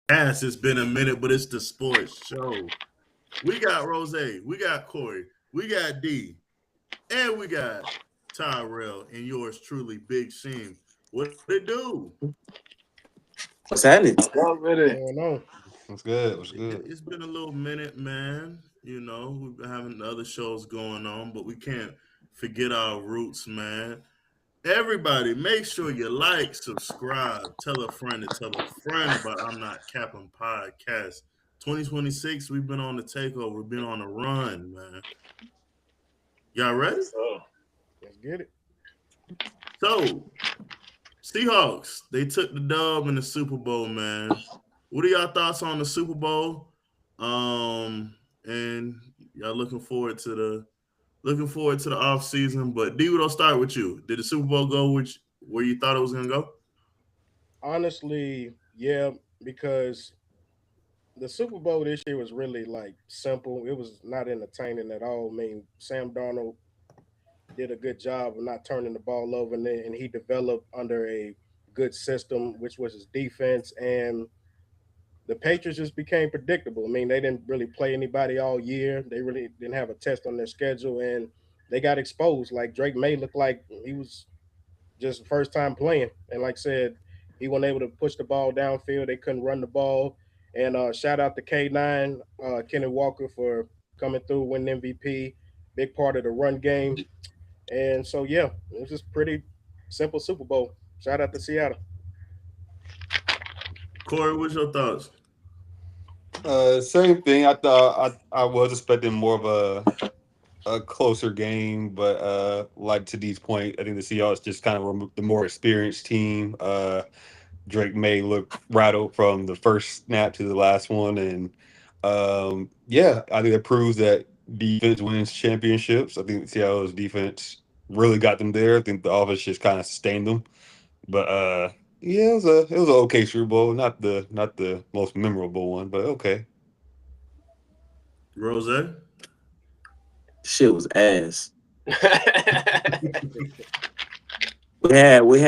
Yes, it's been a minute, but it's the sports show. We got Rose, we got Corey, we got D, and we got Tyrell, and yours truly, Big Sheen. What it do? What's happening? What's Already. going on? What's good? What's It, good? has been a little minute, man. You know, we've been having other shows going on, but we can't forget our roots, man. Everybody, make sure you like, subscribe, tell a friend to tell a friend about I'm Not Cappin Podcast. 2026, we've been on the takeover, we've been on a run, man. Y'all ready? So, Let's get it. So, Seahawks, they took the dub in the Super Bowl, man. What are y'all thoughts on the Super Bowl? And y'all looking forward to the off season. But D, we'll start with you. Did the Super Bowl go which where you thought it was gonna go? Honestly, yeah, because the Super Bowl this year was really like simple. It was not entertaining at all. I mean, Sam Darnold did a good job of not turning the ball over, and he developed under a good system, which was his defense. And the Patriots just became predictable. I mean, they didn't really play anybody all year. They really didn't have a test on their schedule, and they got exposed. Like Drake May looked like he was just first time playing, and like I said, he wasn't able to push the ball downfield. They couldn't run the ball. And shout out to K9, Kenny Walker for coming through, winning MVP, big part of the run game. And so yeah, it was just pretty simple Super Bowl. Shout out to Seattle. Corey, what's your thoughts? Same thing. I thought I was expecting more of a closer game, but like to D's point, I think the Seahawks just kind of were the more experienced team. Drake May looked rattled from the first snap to the last one, and yeah, I think it proves that defense wins championships. I think Seattle's defense really got them there. I think the offense just kind of sustained them. But yeah, it was an okay Super Bowl, not the most memorable one, but okay. Rose? Shit was ass. We had what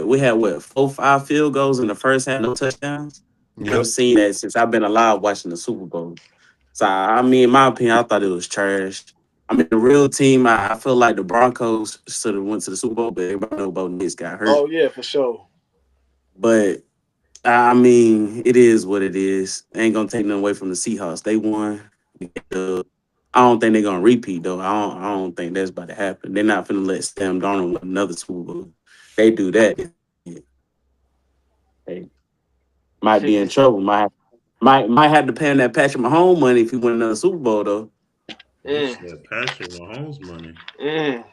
4-5 field goals in the first half, no touchdowns. Never Yep. seen that since I've been alive watching the Super Bowl. So I mean, in my opinion, I thought it was trash. I mean, the real team, I feel like the Broncos should have went to the Super Bowl, but everybody know about Knicks got hurt. Oh, Oh yeah, for sure. But I mean, it is what it is. Ain't gonna take nothing away from the Seahawks. They won. Uh, I don't think they're gonna repeat though. I don't think that's about to happen. They're not gonna let Sam Darnold win another Super Bowl. They do that, they might be in trouble. Might have to pay him that Patrick Mahomes money if he win another Super Bowl though. You Mm, said Patrick Mahomes money. mm.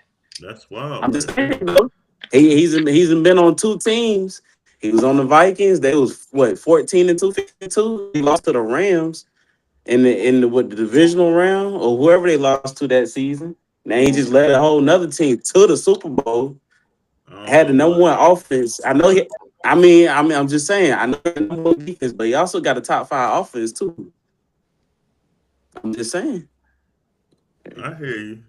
That's wild I'm just right saying there. though. He's been on two teams. He was on the Vikings. They was what 14-2, 15-2. He lost to the Rams in the what the divisional round or whoever they lost to that season. Now he just led a whole nother team to the Super Bowl. I don't Had the know number about one that. offense. I know he. I mean, I'm just saying. I know the number one defense, but he also got a top five offense too. I'm just saying. I hear you.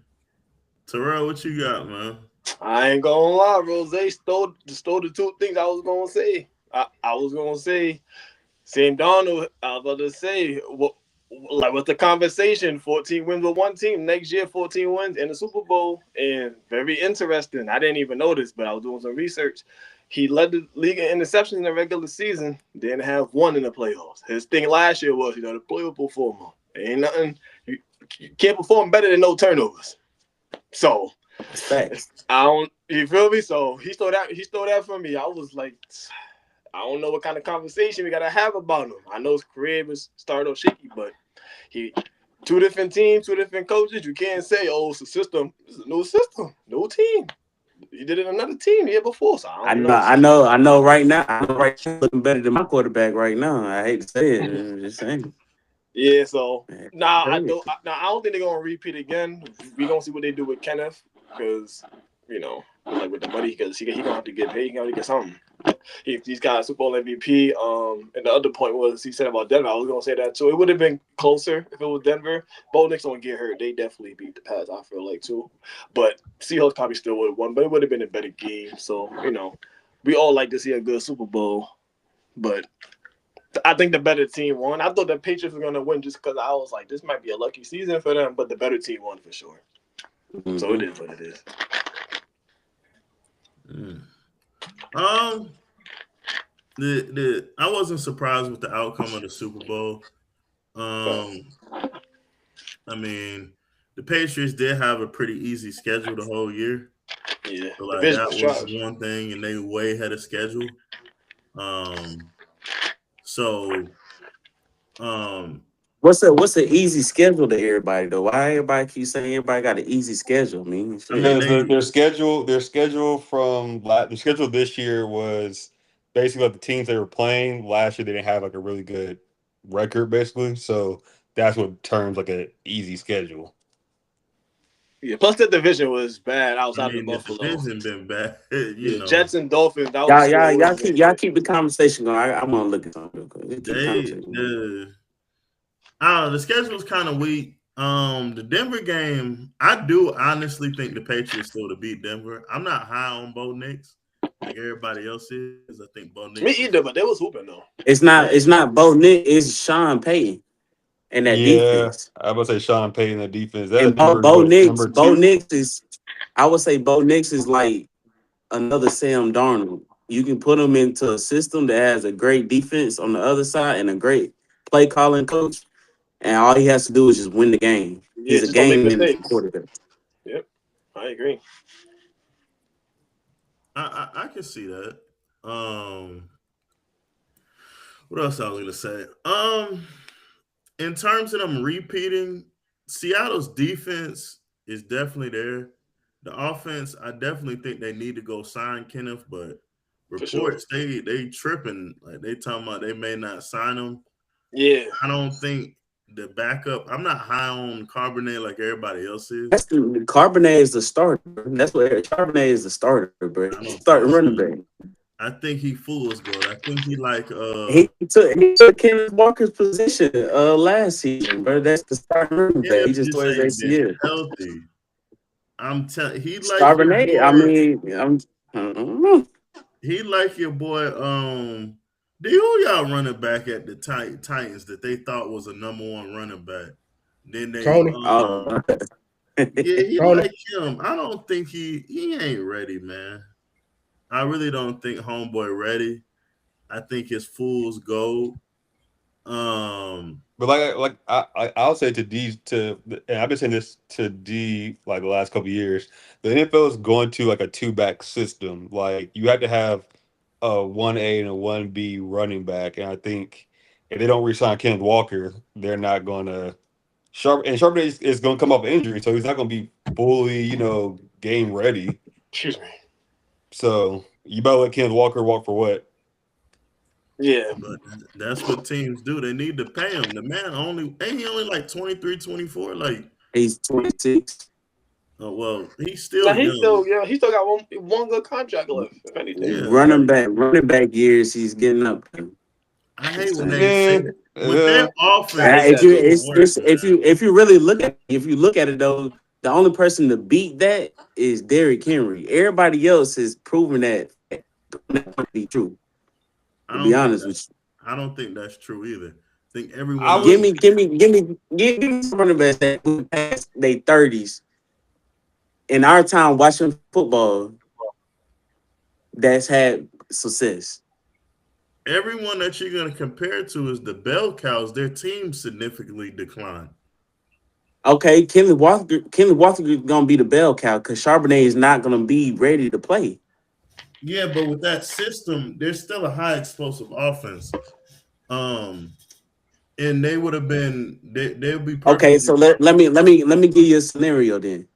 Terrell, what you got, man? I ain't gonna lie, Rose stole the two things I was gonna say. I was gonna say Sam Donald. I was about to say what like with the conversation, 14 wins with one team. Next year, 14 wins in the Super Bowl. And very interesting. I didn't even notice, but I was doing some research. He led the league in interceptions in the regular season, didn't have one in the playoffs. His thing last year was, the playoff performer. Ain't nothing. You can't perform better than no turnovers. So It's facts. I don't. You feel me? So he stole that. He stole that from me. I was like, I don't know what kind of conversation we gotta have about him. I know his career was started off shaky, but he two different teams, two different coaches. You can't say, oh, it's a system. It's a new system, new team. He did it in another team the year before, so I I don't know. know. I know. I know. Right now, I know right now looking better than my quarterback right now. I hate to say it. I'm just saying. Yeah, so Man, nah, I hurt. don't. I don't think they're gonna repeat again. We gonna see what they do with Kenneth because like with the money, because he gonna have to get paid. He gonna get something. He's got a Super Bowl MVP. And the other point was he said about Denver. I was gonna say that too. It would have been closer if it was Denver. Bo Nix don't get hurt. They definitely beat the Pats. I feel like too, but Seahawks probably still would have won. But it would have been a better game. So we all like to see a good Super Bowl, but I think the better team won. I thought the Patriots were gonna win just because I was like, this might be a lucky season for them, but the better team won for sure. Mm-hmm. So it is what it is. I wasn't surprised with the outcome of the Super Bowl. I mean, the Patriots did have a pretty easy schedule the whole year. Yeah, So, like, that was one thing, and they way ahead of schedule. What's the easy schedule to everybody though? Why everybody keep saying everybody got an easy schedule? I mean, their schedule from the schedule this year was basically like the teams they were playing last year. They didn't have like a really good record, basically. So that's what terms like an easy schedule. Yeah, plus the division was bad outside of Buffalo. The division been bad. You know. Jets and Dolphins. That was y'all keep the conversation going. I'm gonna look at something. The schedule's kind of weak. The Denver game, I do honestly think the Patriots still to beat Denver. I'm not high on Bo Nix like everybody else is. I think Bo Nix. Me either, but they was hooping though. It's not Bo Nix. It's Sean Payton and that defense. I would say Sean Payton the defense. Bo Nix is. I would say Bo Nix is like another Sam Darnold. You can put him into a system that has a great defense on the other side and a great play calling coach. And all he has to do is just win the game. Yeah, he's a game quarterback. Yep, I agree. I can see that. What else I was gonna say? In terms of them repeating, Seattle's defense is definitely there. The offense, I definitely think they need to go sign Kenneth, but reports they tripping. Like they talking about they may not sign him. Yeah, I don't think. The backup, I'm not high on Carbonet like everybody else is. Carbonet is the starter. That's what Carbonet is the starter, bro. Starting running back. I think he fools good. I think he like he took Kenneth Walker's position last season, bro. That's the starting running back. He just tore his ACL. Healthy. I'm telling he like Carbonet. I mean, I don't know. He like your boy. Who y'all running back at the Titans that they thought was a number one running back? Then they Tony. He like him. I don't think he ain't ready, man. I really don't think homeboy ready. I think his fool's gold. But I'll say to D and I've been saying this to D like the last couple of years. The NFL is going to like a 2-back system. Like you have to have a 1A and a 1B running back, and I think if they don't re-sign Kenneth Walker, they're not going to. Charbonnet is going to come off injury, so he's not going to be fully, game ready. Excuse me. So you better let Kenneth Walker walk for what? Yeah, but that's what teams do. They need to pay him. The man ain't he only like 23, 24? Like he's 26. Oh well, he's still he still got one good contract left. If anything, yeah. Running back years, he's getting up. I hate when they say with their offense. If you really look at it though, the only person to beat that is Derrick Henry. Everybody else has proven that to be true. To be honest with you, I don't think that's true either. I think everyone. Give me some running backs that went past their 30s. In our time watching football, that's had success. Everyone that you're going to compare to is the bell cows. Their team significantly declined. Okay, Kenley Walker is going to be the bell cow because Charbonnet is not going to be ready to play. Yeah, but with that system, there's still a high explosive offense. And they would have been they'll be okay. So let me give you a scenario then.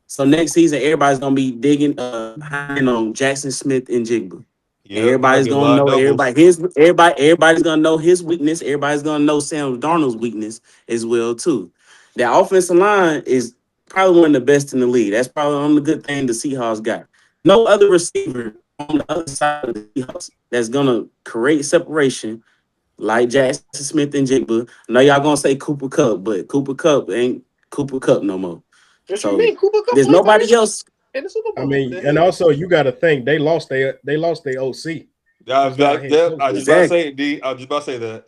So next season, everybody's gonna be digging on Jackson Smith and Jigba. Yep, everybody's gonna know everybody's gonna know his weakness. Everybody's gonna know Sam Darnold's weakness as well too. The offensive line is probably one of the best in the league. That's probably the only good thing the Seahawks got. No other receiver on the other side of the Seahawks that's gonna create separation like Jackson Smith and Jigba. I know y'all gonna say Cooper Kupp, but Cooper Kupp ain't Cooper Kupp no more. So there's nobody else in the Super Bowl. I mean, and also you got to think they lost their OC. Just got to hit I was coaches. just about to Exactly. say it, D. I was just about to say that.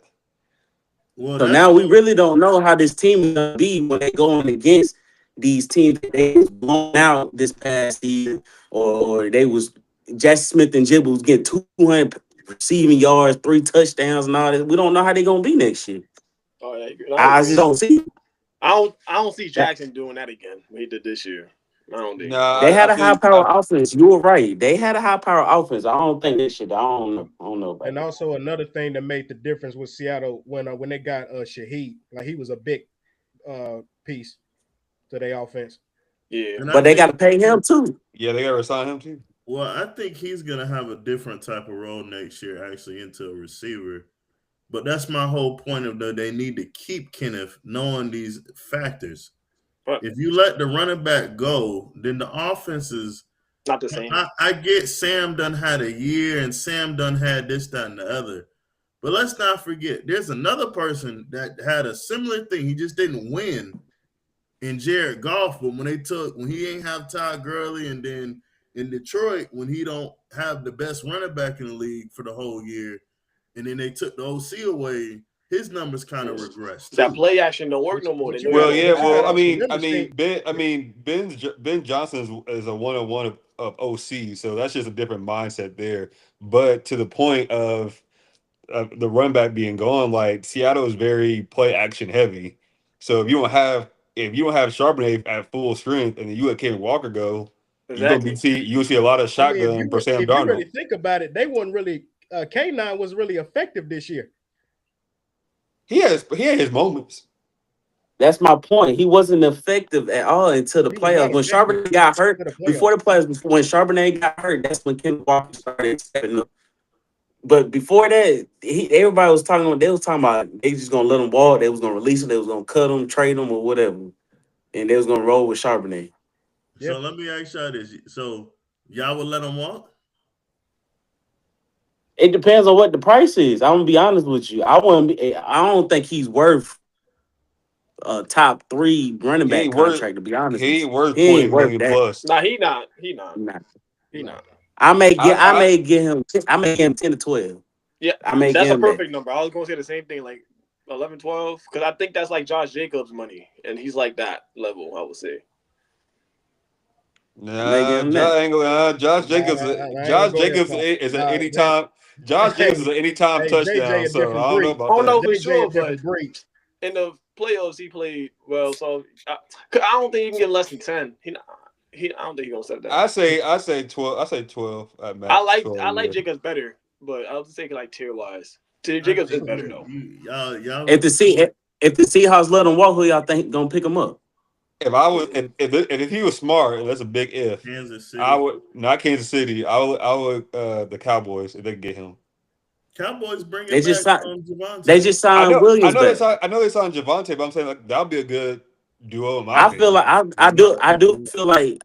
Well, So that's now we what really don't know how this team is gonna be when they going against these teams that they was blown out this past season, or they was Jackson Smith and Jibba was getting 200 receiving yards, 3 touchdowns, and all that. We don't know how they gonna be next year. Oh yeah, I I just agree. don't see it. I don't see That. Jackson doing that again. What he did this year. I don't think. They Nah, had I a high think power offense. You were right. They had a high power offense. I don't think this shit. I don't know. I don't know about And that. also another thing that made the difference with Seattle when they got Shaheed, like he was a big piece to their offense. Yeah. and I But they got think to pay him too. yeah, they got to resign him too. well, I think he's gonna have a different type of role next year, actually, into a receiver. But that's my whole point of they need to keep Kenneth knowing these factors. But If you let the running back go, then the offense is. not the same. I get Sam done had a year and Sam done had this, that, and the other. But let's not forget, there's another person that had a similar thing. He just didn't win in Jared Goff. But when he ain't have Todd Gurley, and then in Detroit, when he don't have the best running back in the league for the whole year, and then they took the OC away, his numbers kind of regressed That too. play action don't work But, no more. They but know you you Well, gotta don't yeah. but you have Well, gotta I that. also mean, understand. Ben Johnson is a 101 of OC, so that's just a different mindset there. But to the point of the run back being gone, like Seattle is very play action heavy. So if you don't have Charbonnet at full strength, and then you let Kevin Walker go, Exactly. you'll see a lot of I mean, shotgun for Sam if you really Darnold. think about it, they wasn't really K9 was really effective this year. He had his moments. That's my point. He wasn't effective at all until the He was not playoffs. When effective Charbonnet got hurt, to the playoffs. before the playoffs, when Charbonnet got hurt, that's when Ken Walker started stepping up. But before that, everybody was talking about. They was talking about they just gonna let him walk. They was gonna release him. They was gonna cut him, trade him, or whatever, and they was gonna roll with Charbonnet. Yeah. So let me ask y'all this: so y'all would let him walk? It depends on what the price is. I'm gonna be honest with you. I wouldn't. I don't think he's worth a top 3 running He back ain't worth contract. To be honest with he ain't you, worth he ain't 20 worth million that. plus. Nah, he not. He not. Nah. He No, not. I may get. I I may get him. I may get him 10 to 12. Yeah, I may that's get a him that. perfect number. I was going to say the same thing, like 11, 12, because I think that's like Josh Jacobs' money, and he's like that level, I would say. I may get Nah, him that. Josh nah, Jacobs. I ain't gonna Josh go that Jacobs far. is an Nah, that anytime. Josh Jacobs is hey, an anytime hey, JJ touchdown. a So different I don't know breed. about Oh no, that. for JJ sure, a but different breed. in the playoffs he played well, so 'cause I don't think he can get less than 10. I don't think he's gonna set that. I say 12. I say 12 at I max. like 12, I like yeah. Jacobs better, but I was thinking like tier wise. I Jacobs is think better though. y'all If would. the C if the Seahawks let him walk, who y'all think gonna pick him up? If I was, if he was smart, and that's a big if. Kansas I City. would not Kansas City. I would the Cowboys if they could get him. Cowboys They bringing just back signed. They Javante. just signed I Williams know back. they signed Javante, but I'm saying like that would be a good duo in my I feel opinion. like Well, no,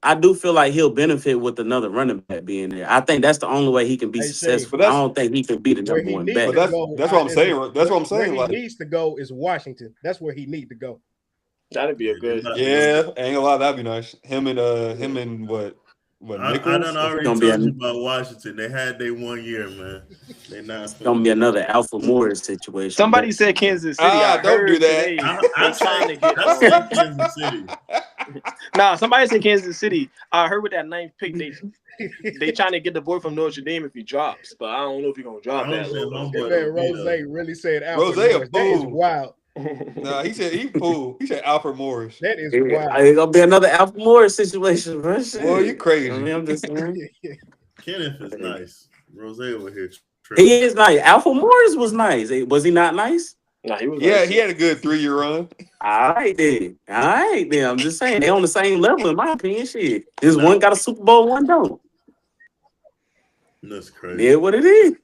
I do feel like he'll benefit with another running back being there. I think that's the only way he can be Hey, Shane, successful. But I that's don't think he can be the where number he one need back. but to go that's what I'm is saying. That's what I'm where saying. he Like, needs to go is Washington. That's where he need to go. That'd be a yeah, good. they're not. yeah, ain't gonna lie, that'd be nice. Him and what I done Nichols or It's already gonna something. be told you about Washington. They had their 1 year, man. They not gonna finna be do it. another Alpha Morris situation. Somebody But said Kansas City. I Don't do heard that. today they trying to get I say Kansas City. Nah, somebody said Kansas City. I heard with that ninth pick they trying to get the boy from Notre Dame if he drops, but I don't know if he's gonna drop I that was saying low though. That homeboy man don't be Rose there. really said Rose Alfred a Morris. That is fool. wild. Nah, he said he fool. He said Alfred Morris. That is wild. it's gonna be another Alpha Morris situation, bro. Boy, you Shit. I crazy. mean, I'm just saying. Kenneth is nice. Rose over here tripping. He is nice. Alpha Morris was nice. Was he not nice? Nah, he was Yeah, nice. he had a good 3-year run. All right then. All right then. I'm just saying they on the same level in my opinion. Shit. This Now, one got a Super Bowl, one don't. that's Yeah, crazy. what it is.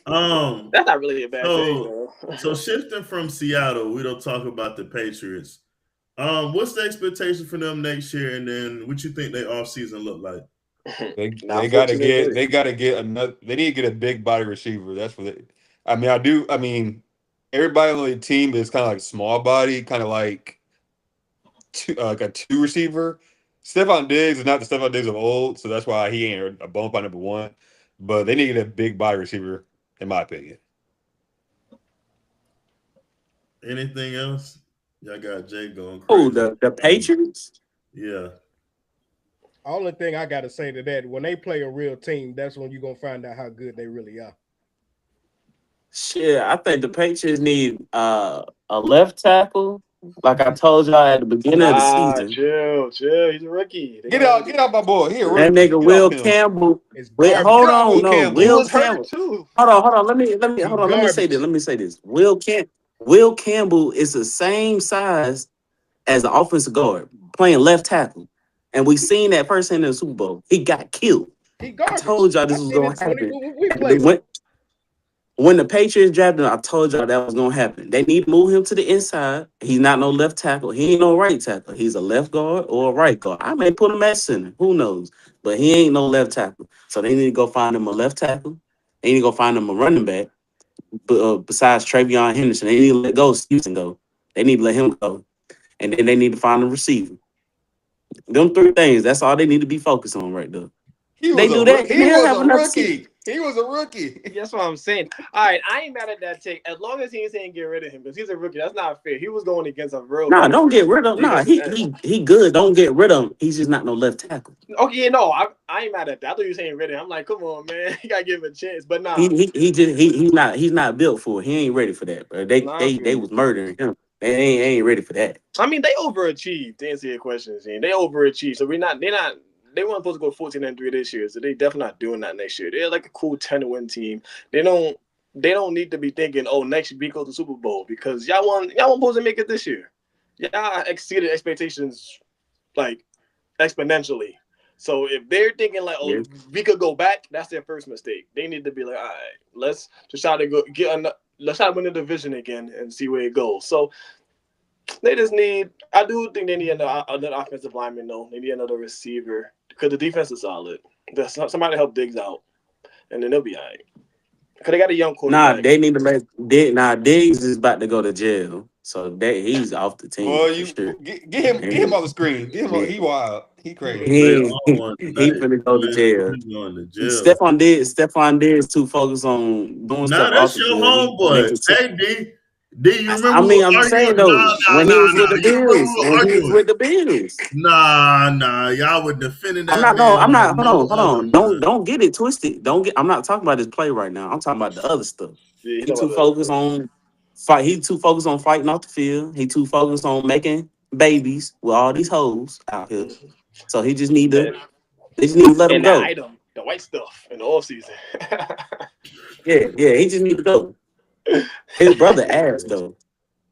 That's not really a bad thing So though. so shifting from Seattle, we don't talk about the Patriots. What's the expectation for them next year, and then what you think their off season look like? They gotta get another. They need to get a big body receiver. That's what. I mean, everybody on the team is kind of like small body, kind of like a 2 receiver. Stephon Diggs is not the Stephon Diggs of old, so that's why he ain't a bump on number 1. but they need a big body receiver, in my opinion. Anything else? Y'all got Jay going Oh, crazy. the Patriots. Yeah. Only thing I got to say to that, when they play a real team, that's when you're going to find out how good they really are. Shit, I think the Patriots need a left tackle. Like I told y'all at the beginning of the season, chill. He's a rookie. Get out, my boy. Here, that rookie. nigga Get Will off him. Campbell. It's Wait, garbage. hold Get off on, Will no, Campbell. He Will was hurt Campbell. too. Hold on. Let me hold on. Let me say Garbage. this. Will Campbell is the same size as the offensive guard playing left tackle, and we seen that person in the Super Bowl. He got killed. He I garbage. told y'all this I was seen gonna it 20 happen. we played. When the Patriots drafted him, I told y'all that was gonna happen. They need to move him to the inside. He's not no left tackle. He ain't no right tackle. He's a left guard or a right guard. I may put him at center. Who knows? But he ain't no left tackle. So they need to go find him a left tackle. They need to go find him a running back. Besides Travion Henderson, they need to let go Stevenson go. They need to let him go. And then they need to find a receiver. Them three things. That's all they need to be focused on right there. They do that, and they'll have enough season. He was a rookie. That's what I'm saying. All right, I ain't mad at that take. As long as he ain't saying get rid of him, because he's a rookie. That's not fair. He was going against a real. Nah, don't get rid of him. Nah, he good. Don't get rid of him. He's just not no left tackle. Okay, no, I ain't mad at that. I thought you were saying rid of him. I'm like, come on, man, you gotta give him a chance. But nah, He's not built for it. He ain't ready for that, bro. They was murdering him. They ain't ready for that. I mean, they overachieved. To answer your question, Zane, they overachieved. So they weren't supposed to go 14-3 this year, so they definitely not doing that next year. They're like a cool 10-win team. They don't need to be thinking, oh, next year we go to Super Bowl, because y'all weren't supposed to make it this year. Y'all exceeded expectations like exponentially. So if they're thinking like, oh, we could go back, that's their first mistake. They need to be like, all right, let's just try to let's try to win the division again and see where it goes. So I do think they need another offensive lineman, though. They need another receiver, because the defense is solid. There's somebody help Diggs out, and then they'll be all right. Because they got a young quarterback. Nah, they need to make Diggs is about to go to jail, so he's off the team. Boy, for sure. get him on the screen. Get him. He wild. He crazy. He finna go to jail. Stephon Diggs too focused on doing stuff. That's your homeboy. Hey, D, you remember? I'm saying though, when he was with the Bills, Nah, y'all were defending that. I'm not. Hold on. Don't get it twisted. I'm not talking about his play right now. I'm talking about the other stuff. Yeah, He too focused on fight. He too focused on fighting off the field. He too focused on making babies with all these hoes out here. So he just need to. They just need to let him go. Item, the white stuff in the off season. Yeah. He just need to go. His brother ass though.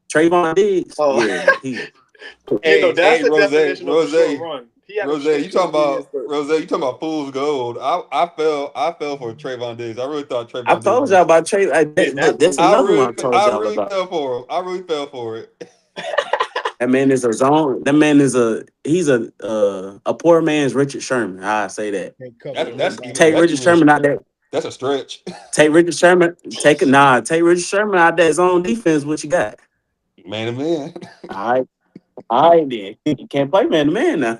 Trayvon Diggs. Oh. Yeah. That's the Rose, definition of a short run. Rose, you talking about fool's gold? I fell for Trayvon Diggs. I really thought Trayvon. I told y'all about Trey. That's another one I told y'all about. I really fell for it. That man is a zone. That man is he's a poor man's Richard Sherman. I say that. Take Richard Sherman out that. That's a stretch. Take Richard Sherman. Take Richard Sherman out that zone defense. What you got? Man to man. All right then. You can't play man to man now.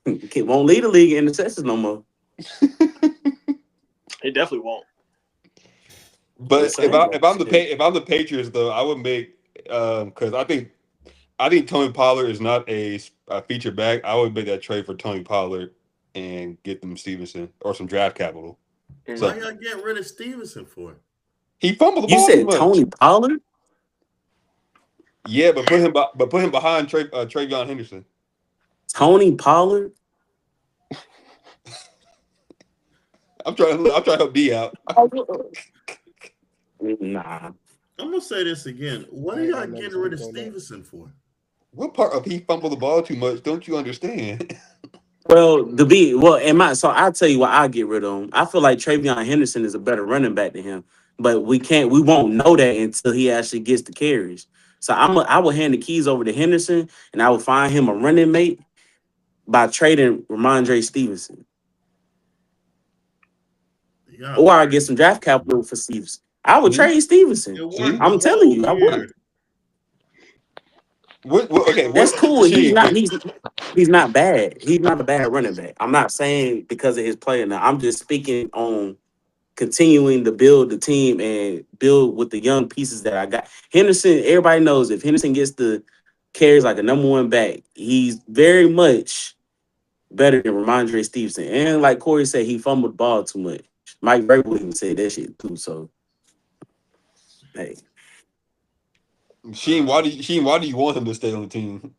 Won't lead the league in interceptions no more. He definitely won't. But if I'm the Patriots though, I would make because I think Tony Pollard is not a feature back. I would make that trade for Tony Pollard and get them Stevenson or some draft capital. So, why y'all getting rid of Stevenson for? He fumbled the ball. You said Tony Pollard? Yeah, but put him behind Travion Henderson. Tony Pollard? I'm trying to help D out. Nah. I'm gonna say this again. What are y'all getting rid of Stevenson for? What part of he fumbled the ball too much? Don't you understand? So I'll tell you why I get rid of him. I feel like Travion Henderson is a better running back than him, but we won't know that until he actually gets the carries. So I will hand the keys over to Henderson, and I will find him a running mate by trading Ramondre Stevenson. Yeah, or I get some draft capital for Stevenson. I would trade Stevenson. I'm telling you, I would. Okay, that's cool. He's not bad. He's not a bad running back. I'm not saying because of his play now. I'm just speaking on continuing to build the team and build with the young pieces that I got. Henderson, everybody knows if Henderson gets the carries like a number one back, he's very much better than Ramondre Stevenson. And like Corey said, he fumbled the ball too much. Mike Vrabel even said that shit too. So, hey, Sheen, why do you want him to stay on the team?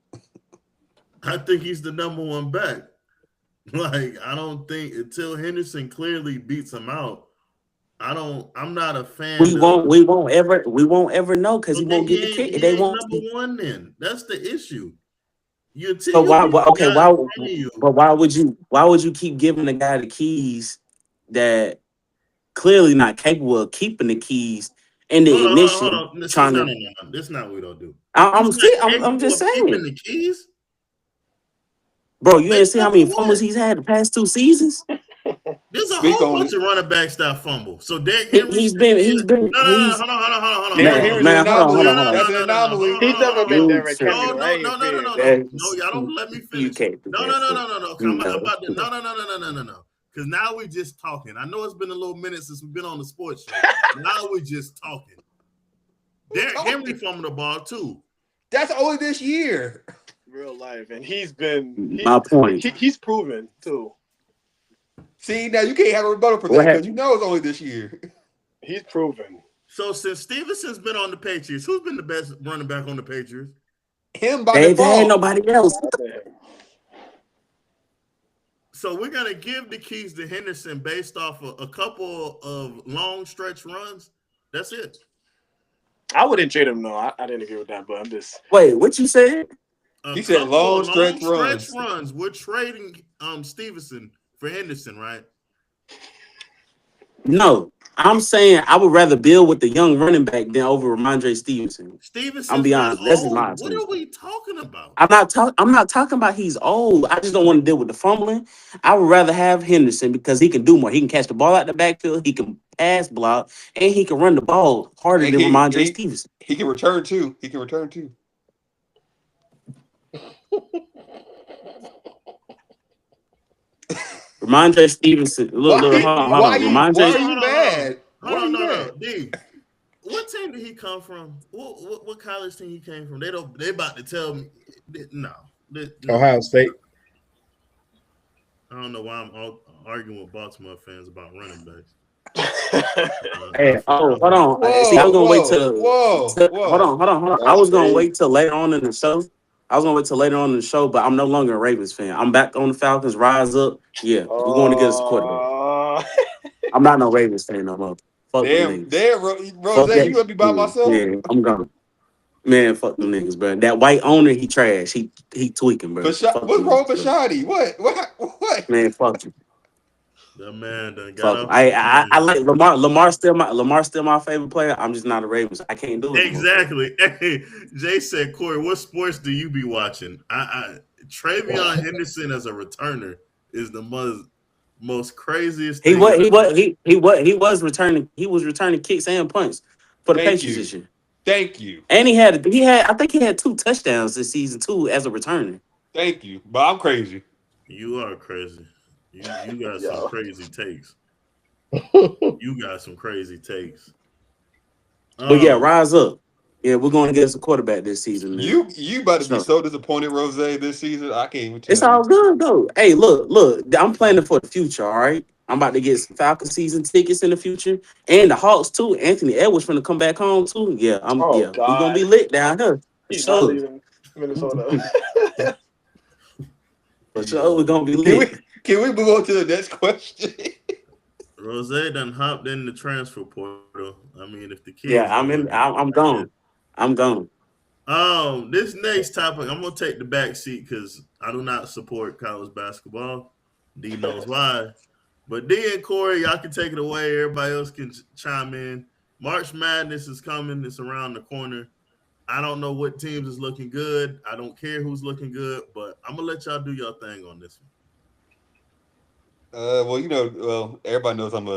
I think he's the number one back. Like, I don't think until Henderson clearly beats him out, I'm not a fan. we won't ever know because he won't get the kick. He They ain't won't. number one then. That's the issue. So okay, You. but why would you keep giving the guy the keys that clearly not capable of keeping the keys in the ignition? Hold on. Trying no. to, This is not what we don't do. I'm Capable just of keeping saying, the keys. bro. You Like, ain't see how many number fumbles one. he's had the past 2 seasons. There's a Speak whole on bunch it. of running backs that fumble. So Derrick Henry. He's been No. Hold on. Derrick Henry's man, an hold anomaly. on. That's an anomaly. He's never been You Derrick said- Henry. I ain't No. fair. No, y'all don't let me You finish. can't do No. that. I'm No. about to. No. Because now we're just talking. I know it's been a little minute since we've been on the sports show. Now we're just talking. Derrick Henry fumbled the ball too. That's only this year. Real life, and he's My point. He's proven too. See, now you can't have a rebuttal for that because you know it's only this year. He's proven. So since Stevenson's been on the Patriots, who's been the best running back on the Patriots? Him by They've had default. nobody else. So we're gonna give the keys to Henderson based off of a couple of long stretch runs. That's it. I wouldn't trade him. No, I didn't agree with that, but I'm just. Wait, what you said? He said Couple long of stretch runs. runs. We're trading Stevenson for Henderson, right? No, I'm saying I would rather build with the young running back than over Ramondre Stevenson. Stevenson's I'm be honest. That's just my old. What opinion. are we talking about? I'm not talking about he's old. I just don't want to deal with the fumbling. I would rather have Henderson because he can do more. He can catch the ball out the backfield. He can pass block, and he can run the ball harder And than Ramondre Stevenson. He can return too. Ramondre Stevenson. Look, hold on. Why are you Ramondre. mad? No. D. What team did he come from? What college team he came from? They about to tell me. No. Ohio State. I don't know why I'm arguing with Baltimore fans about running backs. Hey, hold on. Whoa, See, I was gonna wait till. whoa. Hold on. I was gonna wait till later on in the show. But I'm no longer a Ravens fan. I'm back on the Falcons. Rise up. Yeah, we're going to get us a quarterback. I'm not no Ravens fan no more. Fuck them niggas. Rose, you gonna be by myself? Yeah, I'm gone. Man, fuck them niggas, bro. That white owner, he trash. He tweaking, bro. What's wrong with Bashadi? What? Man, fuck you. That man done got Fuck up. him. I like Lamar. Lamar's still my favorite player. I'm just not a Ravens. I can't do it. Exactly. Hey, Jay said, Corey, what sports do you be watching? Travion Henderson as a returner is the most craziest thing. He was returning kicks and punts for the Patriots this year. Thank you. And I think he had 2 touchdowns this season too as a returner. Thank you. But I'm crazy. You are crazy. You got some crazy takes. But yeah, rise up. Yeah, we're going to get us a quarterback this season. Man. You about to be so disappointed, Rose, this season. I can't even tell It's all good though. Hey, look, I'm planning for the future. All right, I'm about to get some Falcon season tickets in the future, and the Hawks too. Anthony Edwards finna come back home too. Yeah, we're gonna be lit down here. He's not leaving Minnesota. For sure, we're gonna be lit. Can we move on to the next question? Rose done hopped in the transfer portal. I mean, if the kids, I'm gone. I'm gone. This next topic, I'm gonna take the back seat because I do not support college basketball. D knows why. But D and Corey, y'all can take it away. Everybody else can chime in. March Madness is coming. It's around the corner. I don't know what teams is looking good. I don't care who's looking good, but I'm gonna let y'all do your thing on this one. Everybody knows I'm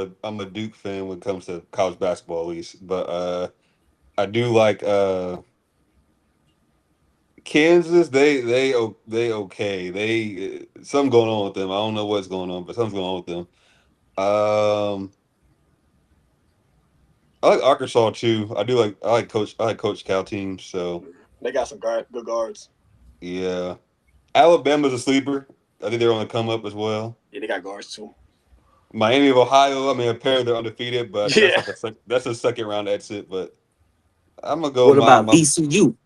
a Duke fan when it comes to college basketball, at least. But I do like Kansas. They okay. They something going on with them. I don't know what's going on, but something's going on with them. I like Arkansas too. I like Coach Cal teams. So They got some good guards. yeah, Alabama's a sleeper. I think they're on the come up as well. Yeah, they got guards too. Miami of Ohio. I mean, apparently they're undefeated, but that's Yeah. like that's a second round exit. But I'm gonna go What my about my. VCU?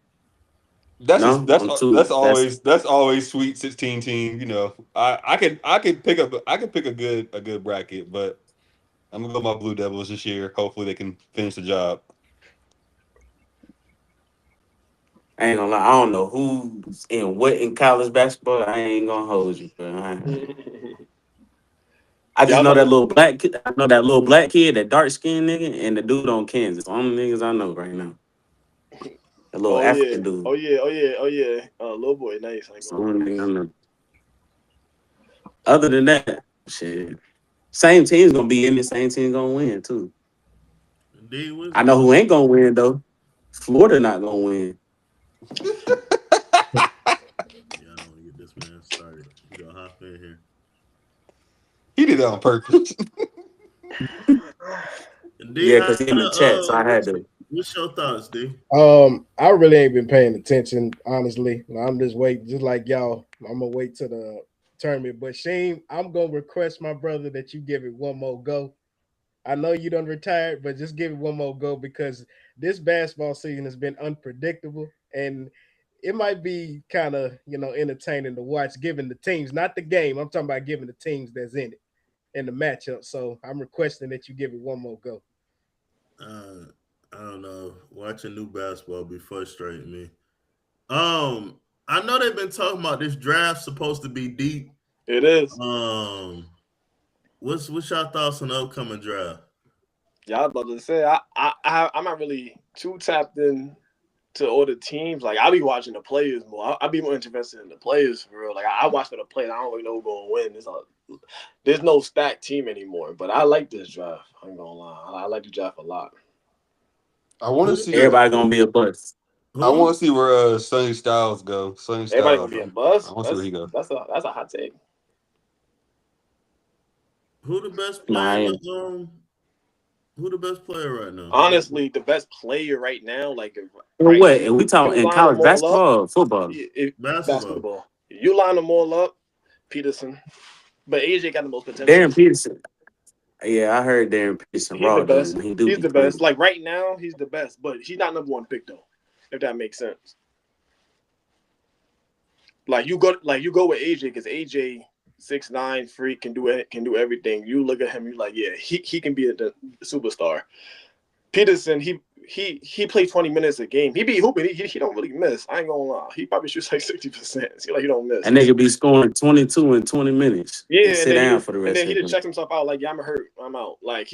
That's No, just, I'm too. that's always Sweet 16 team. You know, I can pick up I can pick a good bracket, but I'm gonna go my Blue Devils this year. Hopefully they can finish the job. I ain't gonna lie. I don't know who's in what in college basketball. I ain't gonna hold you, bro. I just Y'all know about that to. little black kid. I know that little black kid, that dark skinned nigga, and the dude on Kansas. Only niggas I know right now. The little Oh yeah. African dude. Oh yeah. Oh yeah. Oh yeah. Little boy, nice. I ain't That's the gonna lie. only thing I know. Other than that, shit. Same team's gonna be in it. Same team's gonna win too. Indeed, what's I know good? who ain't gonna win though. Florida not gonna win. Yeah, I don't want to get this man started. You gonna hop in here. He did that on purpose. Indeed, Yeah, because he in the chat, so I had to. what's your thoughts, D? I really ain't been paying attention, honestly. I'm just waiting, just like y'all. I'm gonna wait till the tournament. But Shane, I'm gonna request my brother that you give it one more go. I know you done retired, but just give it one more go because this basketball season has been unpredictable and it might be kind of entertaining to watch given the teams, not the game. I'm talking about giving the teams that's in it in the matchup. So I'm requesting that you give it one more go. Uh, I don't know. Watching new basketball be frustrating me. Um, I know they've been talking about this draft supposed to be deep. It is. Um, what's your thoughts on the upcoming draft? Y'all about to say I'm not really too tapped in to all the teams. Like I'll be watching the players more. I'll be more interested in the players for real. Like I watch for the players. I don't really know who's gonna win. There's no stacked team anymore. But I like this draft. I ain't gonna lie. I like the draft a lot. I want to Who? see. Everybody gonna be a bust. I want Who? to see where Sonny Styles go. Sonny Everybody gonna Styles. be a I bust. want to see where he go. That's a hot take. Who the best player? Nah, Who the best player right now? Honestly, the best player right now, like well, right what? now, And we you talking in line them college all up. basketball or football? Basketball. Basketball. You line them all up. Peterson, but AJ got the most potential. Darren Peterson. Yeah, I heard Darren Peterson He's the raw though. best. When he do He's be the best. playing. Like right now, he's the best, but he's not number one pick though. If that makes sense. Like you go with AJ because AJ 6'9" freak can do it, can do everything. You look at him, you're like, yeah, he can be the superstar. Peterson, he played 20 minutes a game. He be hooping. He don't really miss. I ain't gonna lie. He probably shoots like 60%. See, like he don't miss. That nigga be scoring 22 in 20 minutes Yeah, and sit down for the rest he of just the checks himself out. Like, yeah, I'm hurt. I'm out. Like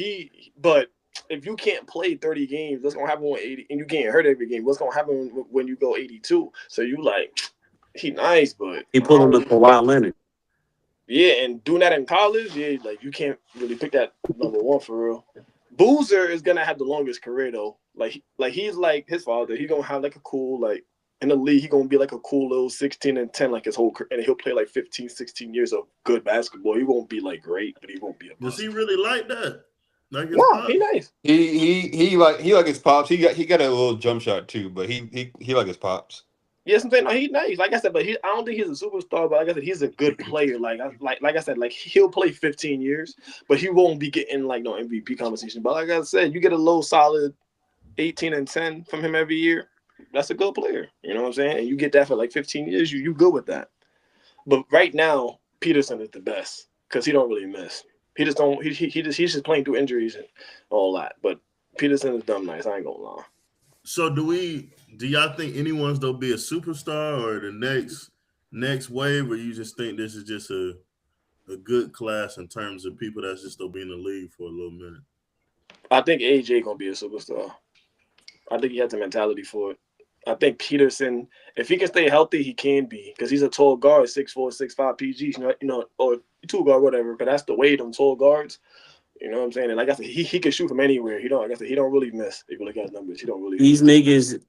but if you can't play 30 games, what's gonna happen when 80? And you can't hurt every game. What's gonna happen when you go 82? So you like, he nice, but He I pulling don't up really. for Wild Leonard. Yeah, and doing that in college, yeah, like you can't really pick that number one for real. Boozer is gonna have the longest career though. Like he's like his father. He's gonna have like a cool like in the league. He's gonna be like a cool little 16 and 10 like his whole career, and he'll play like 15, 16 years of good basketball. He won't be like great, but he won't be a Does bust. he really like that? Like his No, pop? he nice. He like his pops. He got a little jump shot too, but he like his pops. Yes, I'm saying no, he's nice. Like I said, but I don't think he's a superstar. But like I said, he's a good player. Like I said, like he'll play 15 years, but he won't be getting like no MVP conversation. But like I said, you get a low solid 18 and 10 from him every year. That's a good player. You know what I'm saying? And you get that for like 15 years, you good with that. But right now, Peterson is the best because he don't really miss. He just don't. He's just playing through injuries and all that. But Peterson is dumb nice. I ain't gonna lie. So do y'all think anyone's gonna be a superstar or the next wave, or you just think this is just a good class in terms of people that's just gonna be in the league for a little minute? I think AJ gonna be a superstar. I think he has the mentality for it. I think Peterson, if he can stay healthy, he can be because he's a tall guard, 6'4", 6'5", PG, or two guard, whatever. But that's the weight on tall guards. You know what I'm saying? And like I said, he can shoot from anywhere. Like I said, he don't really miss. If you look at his numbers, he don't really These miss. niggas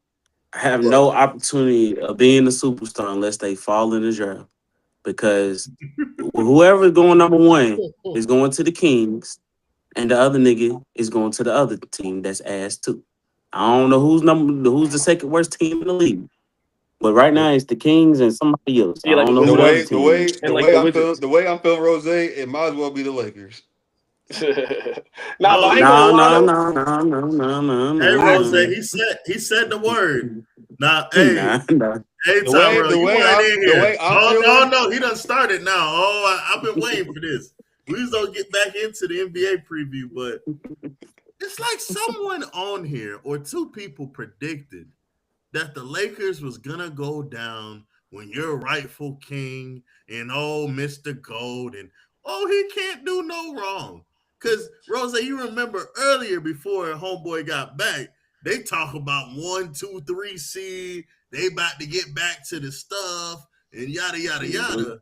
have no opportunity of being a superstar unless they fall in the draft. Because whoever's going number one is going to the Kings. and the other nigga is going to the other team that's ass too. I don't know who's the second worst team in the league. But right now it's the Kings and somebody else. I Yeah, like the don't know The who the other way Wizards the team is. way and the like way the I'm feeling Wizards. the way I'm feeling Rose, it might as well be the Lakers. Nah, but No, I ain't gonna No, lie no, though. no, no, no, no, no, hey no, I Rose, no. he said the word. Now, hey, Nah, nah. hey The way Tyrell, the you way weren't I'm in the here. way I'm Oh feeling. no, he done started now. Oh, I've been waiting for this. We just don't get back into the NBA preview, but it's like someone on here or two people predicted that the Lakers was gonna go down when your rightful king and oh Mr. Gold and oh he can't do no wrong. Cause Rose, you remember earlier before homeboy got back, they talk about 1, 2, 3 seed. They about to get back to the stuff and yada yada Mhm, yada.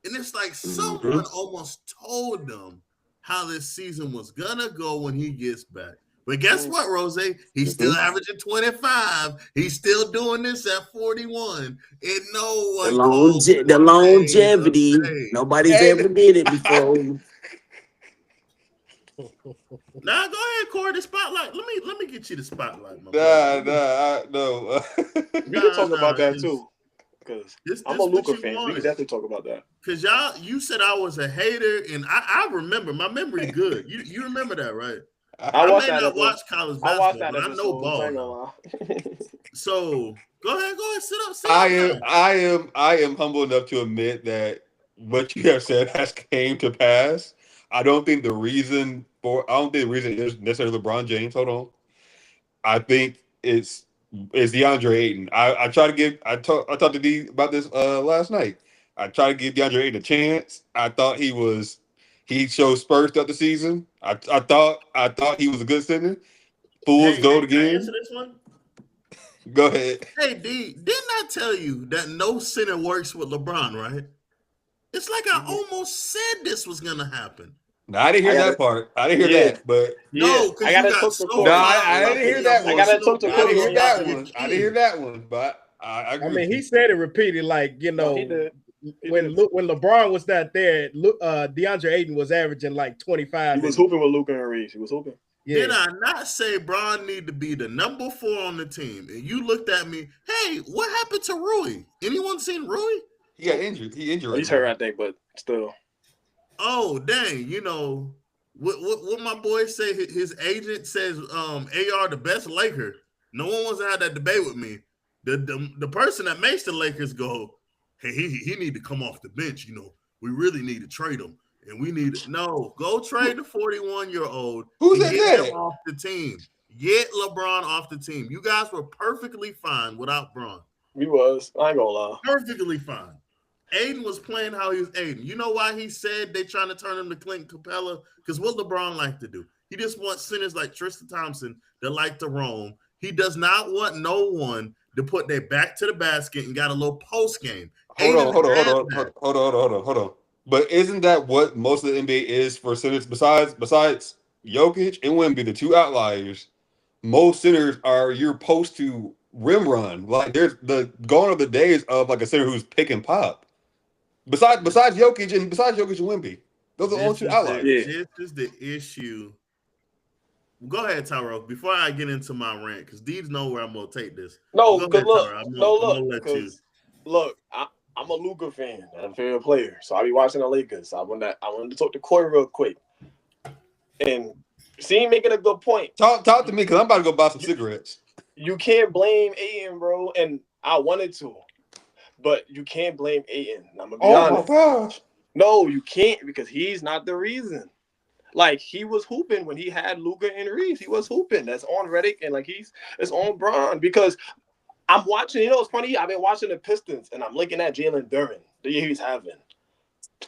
And it's like someone mhm. almost told them how this season was gonna go when he gets back. But guess what, Rose? He's still Mhm. averaging 25. He's still doing this at 41. And no The one calls the his name a longevity. day. Nobody's And ever did it before. Now go ahead, Corey, the spotlight. Let me get you the spotlight, my brother. no. We can Nah, talk about that it's too, because I'm a this what Luka you fan. So we can wanted. definitely talk about that. Cause you said I was a hater, and I remember my memory good. You remember that, right? I I watched may that not episode. watch college I watched basketball, that but I know episode. So I ball ain't gonna now. lie. So go ahead, sit I up am now. I am I am humble enough to admit that what you have said has came to pass. I don't think the reason is necessarily LeBron James. Hold on. I think it's DeAndre Ayton. I try to give I talked to D about this last night. I tried to give DeAndre Ayton a chance. I thought he showed spurts throughout the season. I thought he was a good center. Fool's Hey, gold can I answer again. this one? Go ahead. Hey, D, didn't I tell you that no center works with LeBron, right? It's like I almost said this was gonna happen. No, I didn't I hear got it. that part. I didn't hear Yeah, that, but yeah. No, I because you gotta got talk to no, so Corey. fired I up didn't for hear the that I one. gotta emotional talk to I didn't Corey hear on buildup y'all that to shit. your one. I didn't hear king. that one, but I I agree mean, with he you. said it repeated, like No, he did. He did. when LeBron was not there, DeAndre Ayton was averaging like He 25, was and hooping with Luka and Reese. He was hooping. Did yeah, I not say Bron need to be the number 4 on the team? And you looked at me, hey, what happened to Rui? Anyone seen Rui? He got injured. He injured Oh, right he's hurt, now. I think, but still. Oh, dang, what my boy say his agent says AR the best Laker. No one wants to have that debate with me. The person that makes the Lakers go, hey, he need to come off the bench, we really need to trade him. And we need no, go trade the 41-year-old Who and said get him that? off the team. Get LeBron off the team. You guys were perfectly fine without Bron. He was. I ain't gonna lie. Perfectly fine. Aiden was playing how he was Aiden. You know why he said they trying to turn him to Clint Capella? Because what LeBron like to do? He just wants centers like Tristan Thompson that like to roam. He does not want no one to put their back to the basket and got a little post game. Hold on, Aiden hold on, hold had on, that. hold on. But isn't that what most of the NBA is for centers? Besides Jokic and Wemby, the two outliers, most centers are you're supposed to rim run. Like there's the gone are the days of like a center who's pick and pop. Besides Jokic and Wemby, those are the only This two is the Yeah. outliers. this is the issue. Go ahead, Tyrell. Before I get into my rant, because Deeds know where I'm gonna take this. No, Go cause ahead, look, Tyrell. no, I'm look, gonna let you. cause look, I'm a Luka fan and I'm a favorite player, so I be watching the Lakers. So I wanted to talk to Corey real quick, and see him making a good point. Talk to me because I'm about to go buy some cigarettes. You can't blame Aiden, bro, and I wanted to, but you can't blame Aiden. I'm gonna be Oh my honest. gosh. No, you can't because he's not the reason. Like he was hooping when he had Luka and Reese. He was hooping. That's on Reddick and like it's on Braun because I'm watching. You know, it's funny. I've been watching the Pistons and I'm looking at Jalen Duren the year he's having,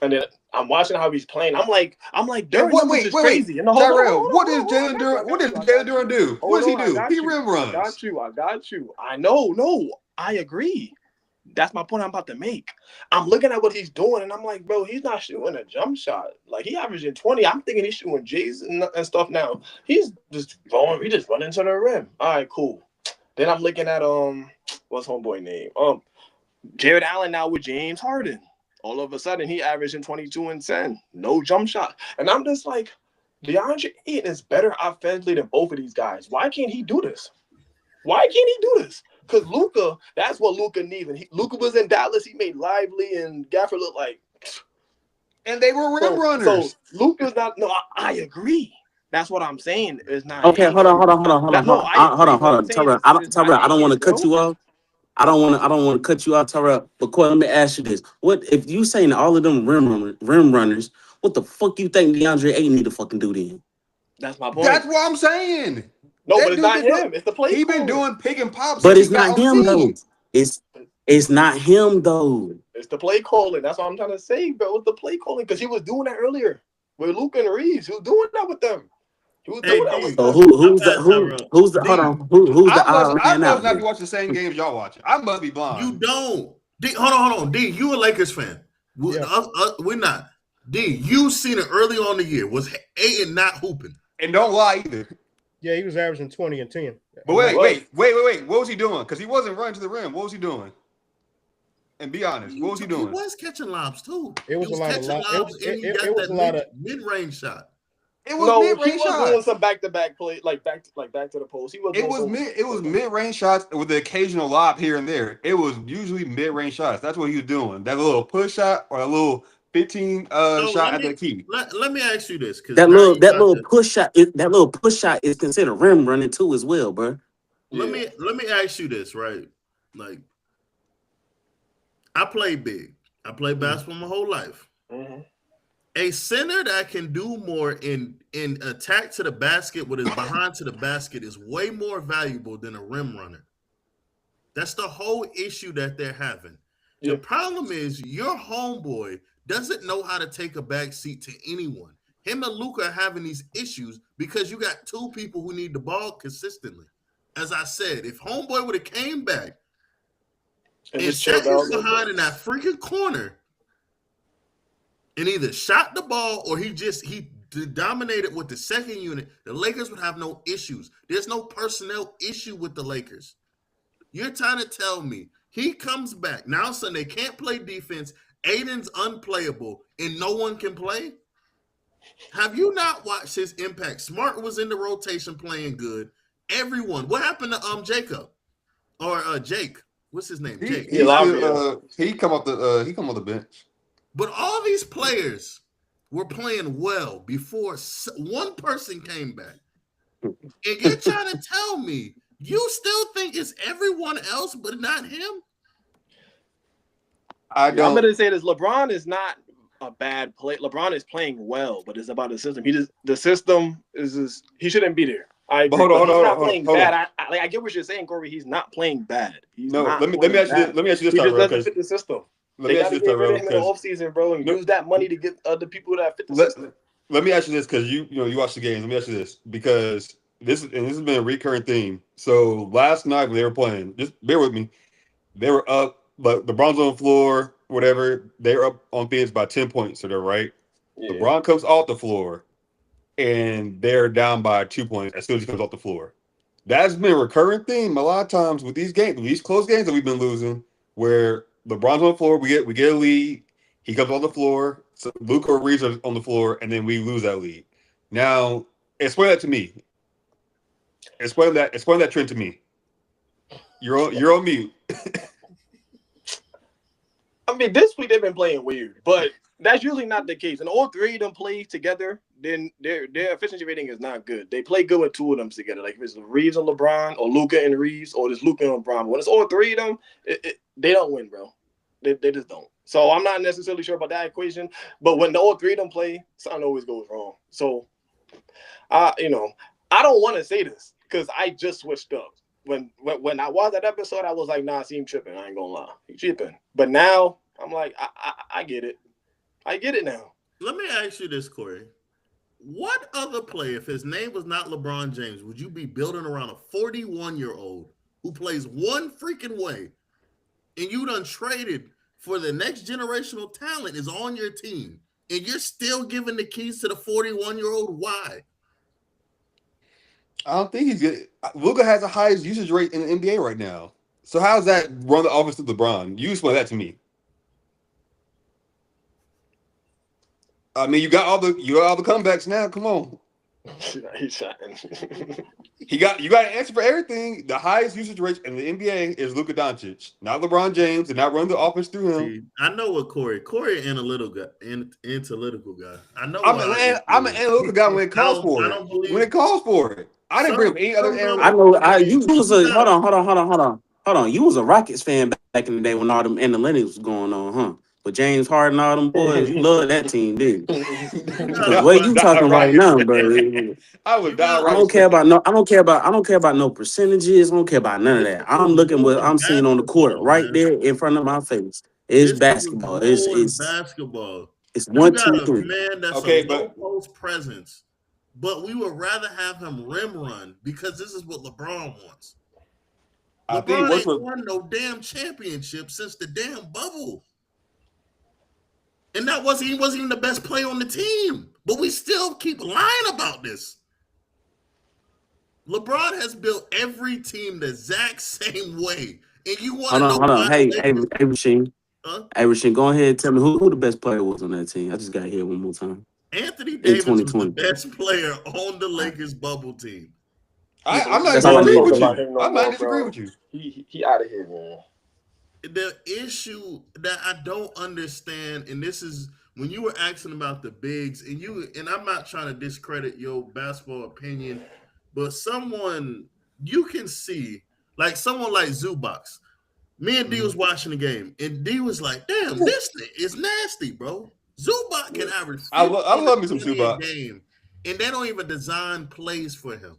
and then I'm watching how he's playing. I'm like And Duren numbers is wait. crazy. And no, Tyrell, hold what on, is hold on. Jalen Duran? What does I Jalen got Duran you. do? What Hold does he on, I do? got He you. rim I runs. got you. I know. No, I agree. That's my point I'm about to make. I'm looking at what he's doing, and I'm like, bro, he's not shooting a jump shot. Like he averaging 20. I'm thinking he's shooting J's and stuff now. He's just going. He just running to the rim. All right, cool. Then I'm looking at what's homeboy name? Jared Allen now with James Harden. All of a sudden, he averaging 22 and 10. No jump shot, and I'm just like, DeAndre Ayton is better offensively than both of these guys. Why can't he do this? Why can't he do this? Because Luka, that's what Luka needs. And Luka was in Dallas. He made Lively and Gafford look like. And they were rim runners. So Luka's not. No, I agree. That's what I'm saying. It's not. Okay, hold on. Terrell, Terrell, I don't want to cut you off. I don't want to cut you off, Terrell. But Corey, let me ask you this: what if you saying all of them rim runners? What the fuck you think DeAndre Ayton need to fucking do then? That's my point. That's what I'm saying. No, but it's not him. It's the play. He been doing pick and pops. But it's not him though. It's not him though. It's the play calling. That's what I'm trying to say, bro. It's the play calling because he was doing that earlier with Luka and Reeves. He was doing that with them. He was doing that with them. So who's the hold on? Who's the I must not be watching the same games y'all watching. I must be blind. You don't. D, hold on. D, you a Lakers fan. We're not. D, you seen it early on in the year. Was Ayton not hooping? And don't lie either. Yeah, he was averaging 20 and 10. But wait. What was he doing? Because he wasn't running to the rim. What was he doing? And be honest, what was he doing? He was catching lobs too. It was a lot of lobs. It was a lot of mid-range shot. It was mid-range shots. Doing some back-to-back play, back to the post. It was mid-range shots with the occasional lob here and there. It was usually mid-range shots. That's what he was doing. That little push shot or a little 15 shot at the key. Let me ask you this, because that little push shot is considered rim running too as well, bro. Let me ask you this, right? Like, I play big. I played basketball my whole life. Mm-hmm. A center that can do more in attack to the basket with his behind to the basket is way more valuable than a rim runner. That's the whole issue that they're having. Yeah. The problem is your homeboy doesn't know how to take a back seat to anyone. Him and Luka are having these issues because you got two people who need the ball consistently. As I said, if homeboy would have came back and sat behind in that freaking corner and either shot the ball or he dominated with the second unit, the Lakers would have no issues. There's no personnel issue with the Lakers. You're trying to tell me he comes back. Now suddenly they can't play defense. Aiden's unplayable and no one can play? Have you not watched his impact? Smart was in the rotation playing good. Everyone. What happened to Jacob? Or Jake? What's his name? Jake. He come off the bench. But all these players were playing well before one person came back. And you're trying to tell me you still think it's everyone else but not him? I'm going to say this. LeBron is not a bad play. LeBron is playing well, but it's about the system. The system is he shouldn't be there. I agree. Hold on. I get what you're saying, Corey. He's not playing bad. Let me ask you this. He just doesn't fit the system. They got to get rid of him in the offseason, bro, and use that money to get other people that fit the system. Let me ask you this, because you watch the games. Let me ask you this, because this has been a recurring theme. So last night when they were playing, just bear with me, they were up, but LeBron's on the floor, whatever. They're up on offense by 10 points, so they're right. Yeah. LeBron comes off the floor, and they're down by 2 points as soon as he comes off the floor. That's been a recurring theme a lot of times with these games, these close games that we've been losing, where LeBron's on the floor, we get a lead, he comes on the floor, so Luka or Reeves are on the floor, and then we lose that lead. Now, explain that to me. Explain that trend to me. You're on mute. I mean, this week they've been playing weird, but that's usually not the case. And all three of them play together, then their efficiency rating is not good. They play good with two of them together. Like if it's Reeves and LeBron, or Luka and Reeves, or it's Luka and LeBron. When it's all three of them, they don't win, bro. They just don't. So I'm not necessarily sure about that equation. But when all three of them play, something always goes wrong. So, I don't want to say this because I just switched up. When I watched that episode, I was like, nah, see him tripping. I ain't gonna lie. He tripping. But now, I'm like, I get it. I get it now. Let me ask you this, Corey. What other player, if his name was not LeBron James, would you be building around a 41-year-old who plays one freaking way and you done traded for the next generational talent is on your team and you're still giving the keys to the 41-year-old? Why? I don't think he's good. Luka has the highest usage rate in the NBA right now. So how's that run the offense to LeBron? You explain that to me. I mean, you got all the comebacks now. Come on. He's shotting. You got an answer for everything. The highest usage rate in the NBA is Luka Doncic, not LeBron James, and not run the offense through him. See, I know what Corey analytical guy. I know I'm an analytical guy when it calls for it. When it calls for it, I didn't bring up any other analytical. I know. You was a hold on. You was a Rockets fan back in the day when all them analytics was going on, huh? But James Harden, all them boys, you love that team, didn't you? The way you talking right now, bro. I would die. I don't care about no percentages. I don't care about none of that. I'm looking what I'm seeing on the court right there in front of my face. It's basketball. It's basketball. It's 1, 2, 3. Man, that's a low post presence. But we would rather have him rim run because this is what LeBron wants. LeBron ain't won no damn championship since the damn bubble. And he wasn't even the best player on the team. But we still keep lying about this. LeBron has built every team the exact same way. And you want to know hold on. Hey, Rasheen. Huh? Hey, Rasheen, go ahead and tell me who the best player was on that team. I just got here one more time. Anthony Davis was the best player on the Lakers bubble team. I'm not disagreeing with you. I'm not disagreeing with you. He out of here, man. The issue that I don't understand, and this is when you were asking about the bigs, and I'm not trying to discredit your basketball opinion, but you can see, like someone like Zubox. Me and D was watching the game, and D was like, "Damn, this thing is nasty, bro." Zubac can average. I love me some Zubac. Game, and they don't even design plays for him.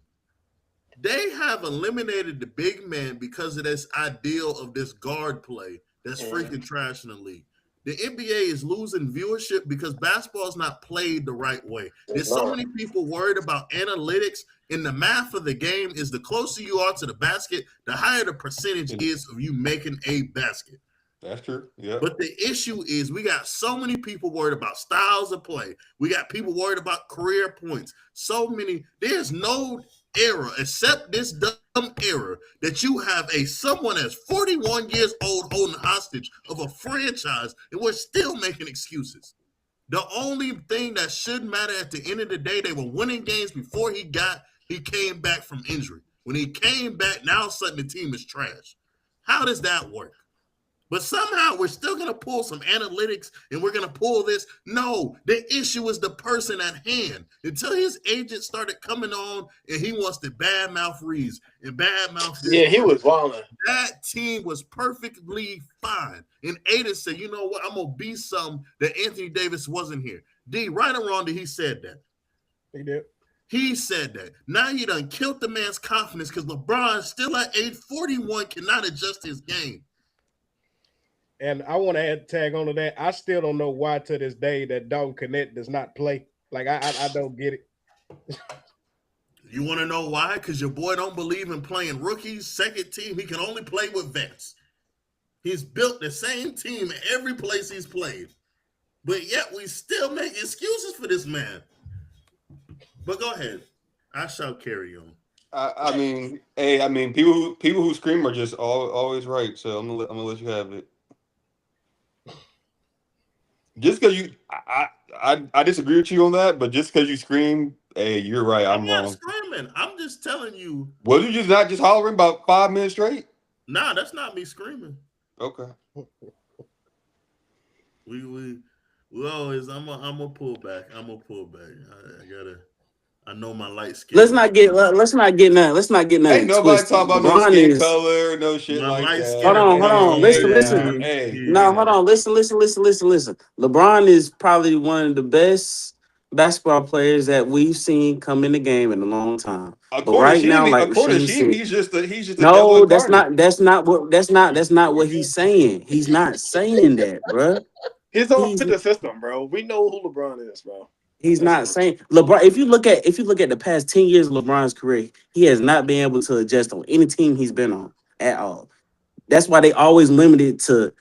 They have eliminated the big man because of this ideal of this guard play that's freaking trash in the league. The NBA is losing viewership because basketball is not played the right way. There's so many people worried about analytics, and the math of the game is the closer you are to the basket, the higher the percentage is of you making a basket. That's true. Yeah. But the issue is we got so many people worried about styles of play. We got people worried about career points. There's no era except this dumb era that you have someone that's 41 years old holding hostage of a franchise, and we're still making excuses. The only thing that should matter at the end of the day, they were winning games before he came back from injury. When he came back, now all of a sudden the team is trash. How does that work? But somehow we're still going to pull some analytics and we're going to pull this. No, the issue is the person at hand. Until his agent started coming on and he wants to badmouth Reeves and badmouth. Yeah, he was walling. That team was perfectly fine. And Ada said, you know what? I'm going to be something that Anthony Davis wasn't here. D, right or wrong, he said that. He did. He said that. Now he done killed the man's confidence because LeBron, still at age 41, cannot adjust his game. And I want to tag on to that. I still don't know why to this day that Dalton Connect does not play. Like, I don't get it. You want to know why? Because your boy don't believe in playing rookies, second team. He can only play with vets. He's built the same team in every place he's played. But yet we still make excuses for this man. But go ahead. I shall carry on. I mean, people who scream are just always right. So I'm gonna let you have it. Just because I disagree with you on that, but just because you scream, hey, you're right. I'm not wrong. Screaming. I'm just telling you. Was you just not just hollering about 5 minutes straight? Nah, that's not me screaming. Okay. We always. I'm a pull back. I gotta. I know my light skin. Let's not get nothing. Ain't nobody talking about no skin color, no shit like that. Hold on. Listen. Hey. No, hold on. Listen. LeBron is probably one of the best basketball players that we've seen come in the game in a long time. But right now, like he's just no, that's not what he's saying. He's not saying that, bro. He's on to the system, bro. We know who LeBron is, bro. He's not saying LeBron. If you look at the past 10 years of LeBron's career, he has not been able to adjust on any team he's been on at all. That's why they always limited to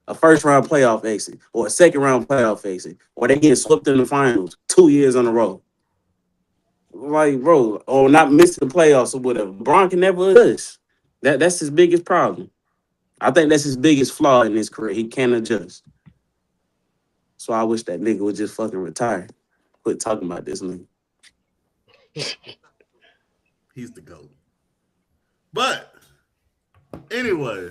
a first round playoff exit or a second round playoff exit, or they get swept in the finals 2 years in a row. Like, bro, or not missing the playoffs or whatever. LeBron can never adjust. That's his biggest problem. I think that's his biggest flaw in his career. He can't adjust. So I wish that nigga would just fucking retire. Quit talking about this nigga. He's the GOAT. But anyway,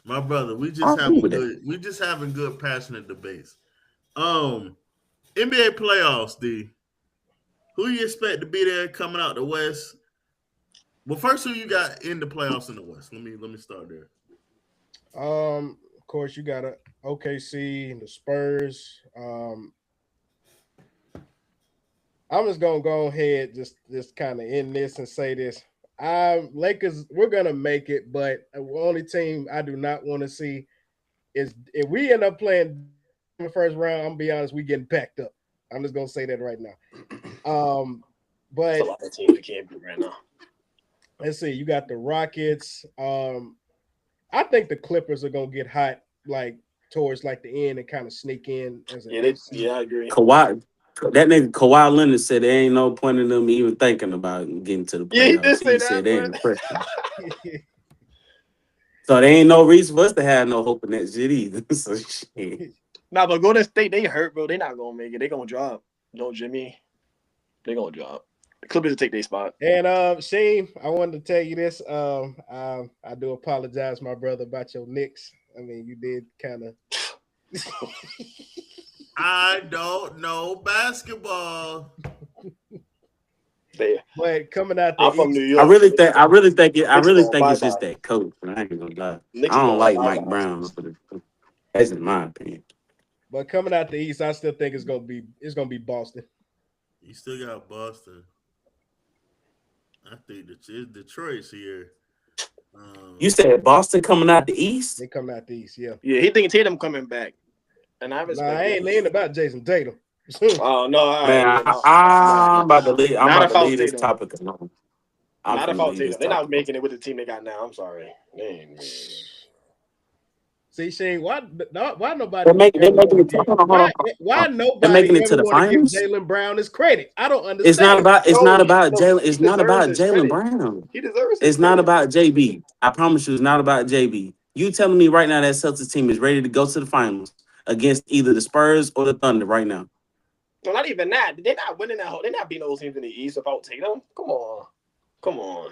my brother, we just having good, passionate debates. NBA playoffs, D. Who you expect to be there coming out the West? Well, first, who you got in the playoffs in the West? Let me start there. Of course, you got OKC, the Spurs. I'm just gonna go ahead, just kind of end this and say this. Lakers, we're gonna make it, but the only team I do not want to see is if we end up playing in the first round. I'm gonna be honest, we getting packed up. I'm just gonna say that right now. But That's a lot of teams we can't beat right now. Let's see. You got the Rockets. I think the Clippers are gonna get hot like towards like the end and kind of sneak in. I agree. That nigga Kawhi Leonard said there ain't no point in them even thinking about getting to the playoffs. Yeah, he did say that. Said they ain't pressure. So there ain't no reason for us to have no hope in that shit either. So shit. Nah, but Golden State, they hurt, bro. They not gonna make it. They gonna drop. No, Jimmy. They gonna drop. The Clippers will take their spot. And Shane, I wanted to tell you this. I do apologize, my brother, about your Knicks. I mean, you did kind of. I don't know basketball. But coming out I'm from New York. I really think it's just that coach. I ain't gonna lie. I don't like Mike Brown. That's in my opinion. But coming out the East, I still think it's gonna be Boston. You still got Boston. I think Detroit's here. You said Boston coming out the East? They coming out the East, yeah. Yeah, he thinking Tatum coming back. And I ain't leaning about Jason Tatum. Oh no, man! I'm about to leave this topic alone. Not about Tatum. They're not making it with the team they got now. I'm sorry. See, Shane, why nobody? They're making it to why nobody to the finals? Jaylen Brown his credit? I don't understand. It's not about Jaylen. It's not about Jaylen Brown. He deserves it. It's not about JB. I promise you, it's not about JB. You telling me right now that Celtics team is ready to go to the finals against either the Spurs or the Thunder right now? No, not even that. They're not winning that whole. They're not beating those teams in the East without Tatum. Come on.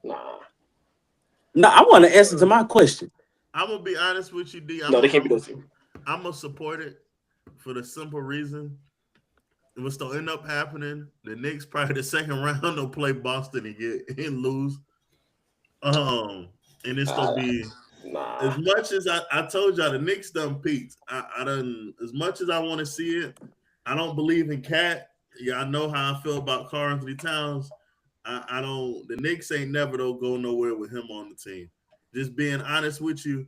Nah. No, I want to answer to my question. I'm gonna be honest with you, D. They can't be those teams. I'm gonna support it for the simple reason it will still end up happening. The Knicks probably the second round they'll play Boston and lose. And it's gonna be as much as I told y'all the Knicks done peaked. I done as much as I want to see it. I don't believe in Cat. Yeah, I know how I feel about Karl Anthony Towns. I don't. The Knicks ain't never go nowhere with him on the team. Just being honest with you,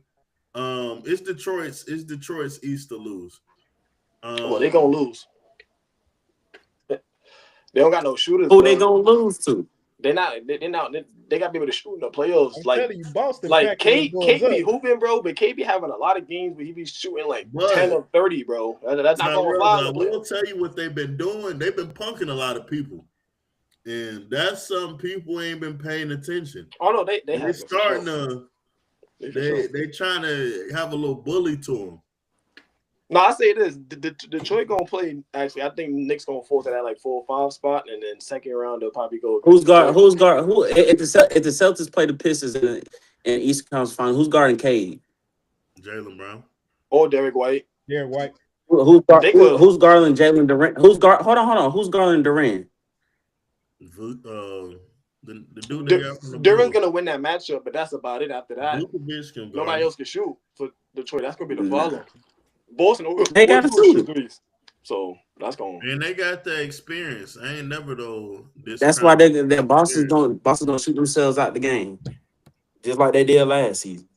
it's Detroit's East to lose. Well, they gonna lose. They don't got no shooters. Who they gonna lose to? They got to be able to shoot in the playoffs. I'm telling you, Boston. Like KB hooping, bro, but KB having a lot of games where he be shooting like 10 or 30, bro. That's not gonna fly. I will tell you what they've been doing. They've been punking a lot of people, and that's some people ain't been paying attention. Oh no, they starting to. They trying to have a little bully to them. No, I say this: Detroit gonna play. Actually, I think Knicks gonna fall to that like 4 or 5 spot, and then second round they'll probably go. Who's guard? Who if the Celtics play the Pistons in Eastern Conference Final? Who's guarding Cade? Jaylen Brown or Derek White. Derek White. Who's guarding Jalen Durant? Hold on. Who's guarding Durant? The dude they got from the Durant's gonna win that matchup, but that's about it. After that, nobody else can shoot for Detroit. That's gonna be the problem. Boston, they got to shoot. So that's going. And they got the experience. I ain't never though. That's why their bosses don't shoot themselves out the game, just like they did last season.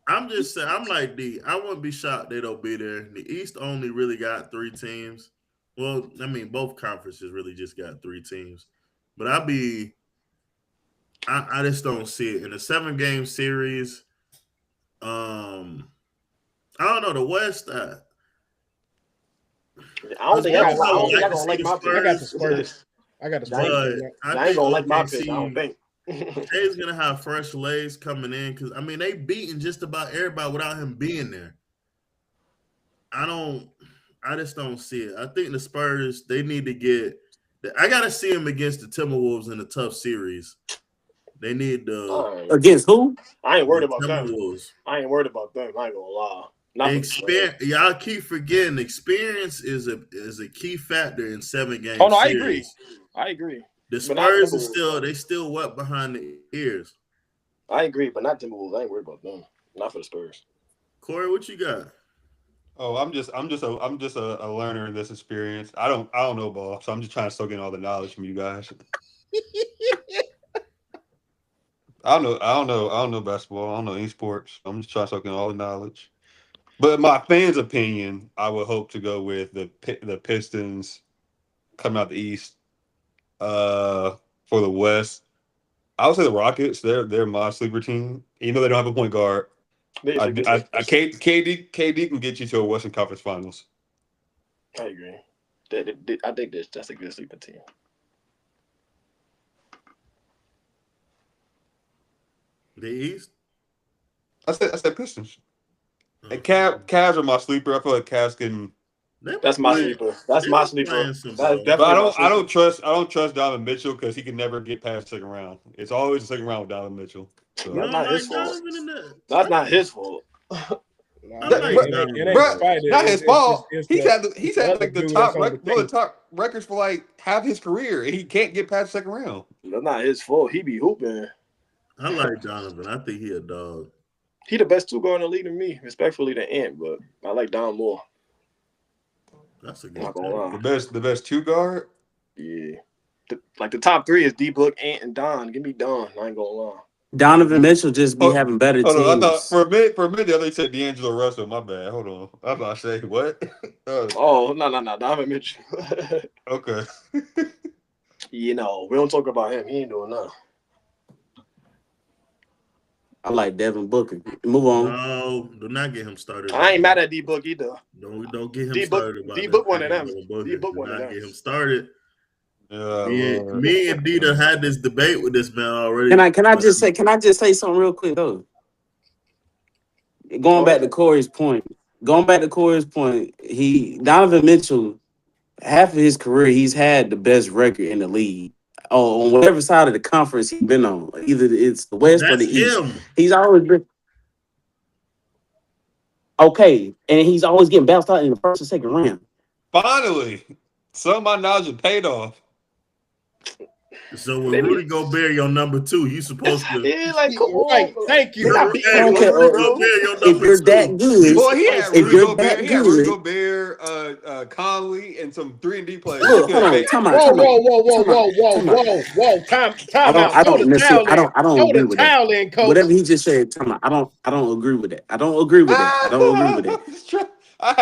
I'm just saying. I'm like D. I wouldn't be shocked they don't be there. The East only really got 3 teams. Well, I mean, both conferences really just got 3 teams. But I just don't see it in a 7-game series. I don't know the West. I don't think I'm gonna like my pick. I got the Spurs. I ain't gonna like my pick. I don't think. Jay's gonna have fresh legs coming in because I mean they beating just about everybody without him being there. I just don't see it. I think the Spurs they need to get I gotta see him against the Timberwolves in a tough series. They need the Against who? I ain't worried about them. Timberwolves. I ain't worried about them. I ain't gonna lie. Not for the Spurs. Experience, y'all keep forgetting experience is a key factor in 7-game Oh no, I series. agree. The But not Spurs Timberwolves. they still wet behind the ears. I agree, but not Timberwolves. I ain't worried about them. Not for the Spurs. Corey, what you got? Oh, I'm just a learner in this experience. I don't know ball, so I'm just trying to soak in all the knowledge from you guys. I don't know basketball. I don't know any sports. I'm just trying to soak in all the knowledge. But my fans' opinion, I would hope to go with the Pistons coming out the East. For the West, I would say the Rockets. They're my sleeper team. Even though they don't have a point guard, KD can get you to a Western Conference Finals. I agree. I think that's a good sleeping team. The East? I said Pistons. And Cavs are my sleeper. I feel like Cavs can. That's my sleeper. That's my sleeper. That's definitely. But I don't trust Donovan Mitchell because he can never get past the second round. It's always the second round with Donovan Mitchell. So. That's not his fault. That's not his fault. Not his fault. He's had like the top records for like half his career, and he can't get past the second round. That's not his fault. He be hooping. I like Donovan. I think he a dog. He the best 2-guard in the league to me, respectfully to Ant, but I like Don more. That's a good one. The best 2-guard? Yeah. The top 3 is D-Book, Ant, and Don. Give me Don. I ain't gonna lie. Donovan Mitchell just be having better teams. I thought for a minute the other said D'Angelo Russell. My bad. Hold on. I was about to say what? No. Donovan Mitchell. Okay. We don't talk about him. He ain't doing nothing. I like Devin Booker. Move on. No, do not get him started. I ain't mad at D-Book either. Don't get him started. D-Book one of them. D-Book one of them. Get him started. Me and Dita had this debate with this man already. Can I just say something real quick though? Going back to Corey's point, Donovan Mitchell, half of his career, he's had the best record in the league. On whatever side of the conference he's been on, either it's the West or the East. He's always been okay, and he's always getting bounced out in the first or second round. Finally, some of my knowledge has paid off. So when Rudy Gobert your number 2, you supposed to Thank you. If you're that good, boy, he had Rudy Gobert, Conley, and some 3-and-D players. Look, hold on, time out. Whoa, time out. I don't agree with that. Coach. Whatever he just said, time out. I don't agree with that. I don't agree with that.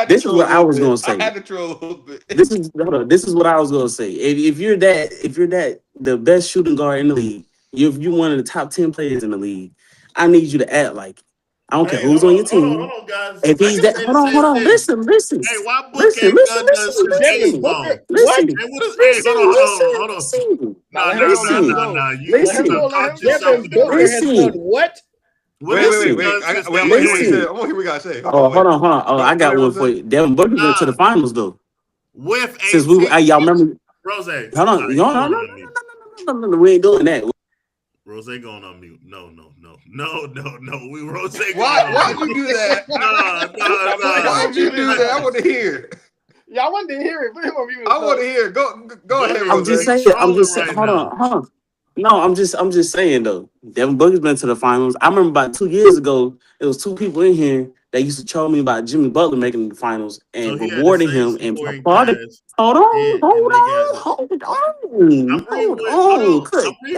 This is what I was gonna say. I had to troll a little bit. This is what I was gonna say. If you're that the best shooting guard in the league, if you're one of the top 10 players in the league, I need you to act like I don't care who's on your team. Hold on, guys. If he's that, hold on. Listen. Hey, why Book ain't done this? Listen. What? Wait. I want to hear what we gotta say. Hold on. Oh, I got one for you. Devin Booker went to the finals though. Since y'all remember Rose. Hold on. No. We ain't doing that. Rose going on mute. No. We Rose. Why'd you do that? No. Why'd you do that? I want to hear. Yeah, I wanted to hear it. I want to hear. Go ahead. I'm just saying. Hold on. No, I'm just saying though. Devin Booker's been to the finals. I remember about 2 years ago, there was 2 people in here that used to troll me about Jimmy Butler making the finals and rewarding him and applauding. Hold on. I'm reading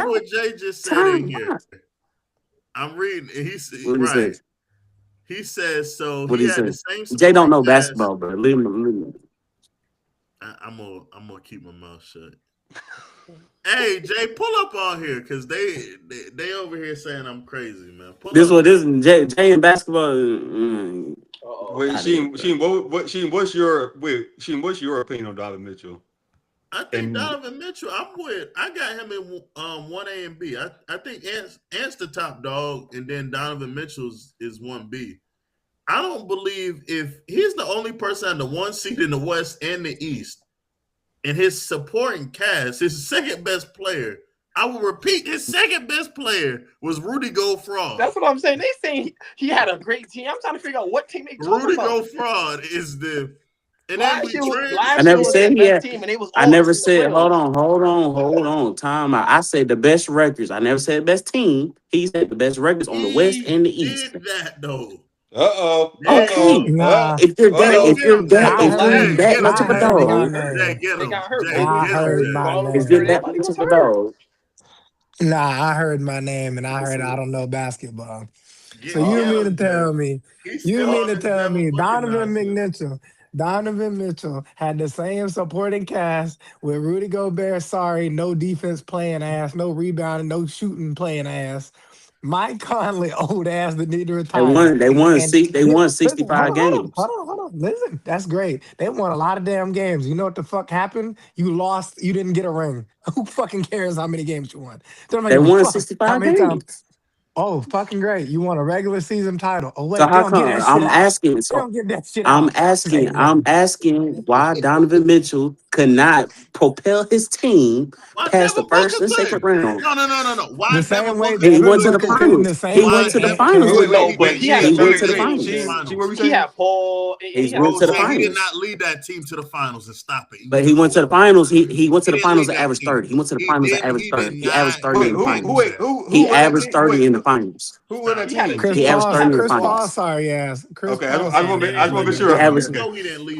what Jay just said in here. I'm reading, and he said, right. He says so. He had the same. Jay don't know basketball, bro. Leave him. I'm gonna keep my mouth shut. Hey Jay, pull up on here because they over here saying I'm crazy, man. This is Jay in basketball. Wait, Sheen, what's your opinion on Donovan Mitchell? I think Donovan Mitchell. I got him in 1A and B. I think Ant's the top dog, and then Donovan Mitchell's is 1B. I don't believe if he's the only person at the 1 seed in the West and the East. and his supporting cast, his second best player, I will repeat, his second best player was Rudy Goldfraud. That's what I'm saying. They saying he had a great team. I'm trying to figure out what team they talking Rudy about. Goldfraud is the. And Last year was said the he best had. team, and it was. I never said. Hold on. Time out. I said the best records. I never said best team. He said the best records on the West and the East. Did that though? Okay. Nah. If you're that much of a dog, They got hurt. I heard my name. if you're that much of a dog. Nah, I heard my name and I heard I don't know basketball. So you mean to tell me Donovan Mitchell had the same supporting cast with Rudy Gobert, sorry, no defense playing ass, no rebounding, no shooting playing ass. Mike Conley, old ass that need to retire. They won 65 games. Hold on. Listen, that's great. They won a lot of damn games. You know what the fuck happened? You lost. You didn't get a ring. Who fucking cares how many games you won? They won 65 games. Times? Oh, fucking great. You won a regular season title. Oh, wait, so how come? I'm asking why Donovan Mitchell could not propel his team past the first and second round. No. Why the same way he went to the finals. He went to the finals. He went to the finals. He had Paul. He went to the finals. He did not lead that team to the finals and stop it. But he went to the finals. He went to the finals and averaged 30. He went to the finals and averaged 30. He averaged 30 in the finals. He averaged 30 in the finals. Who won that team? Chris Paul, sorry ass. Okay, I just want to be sure.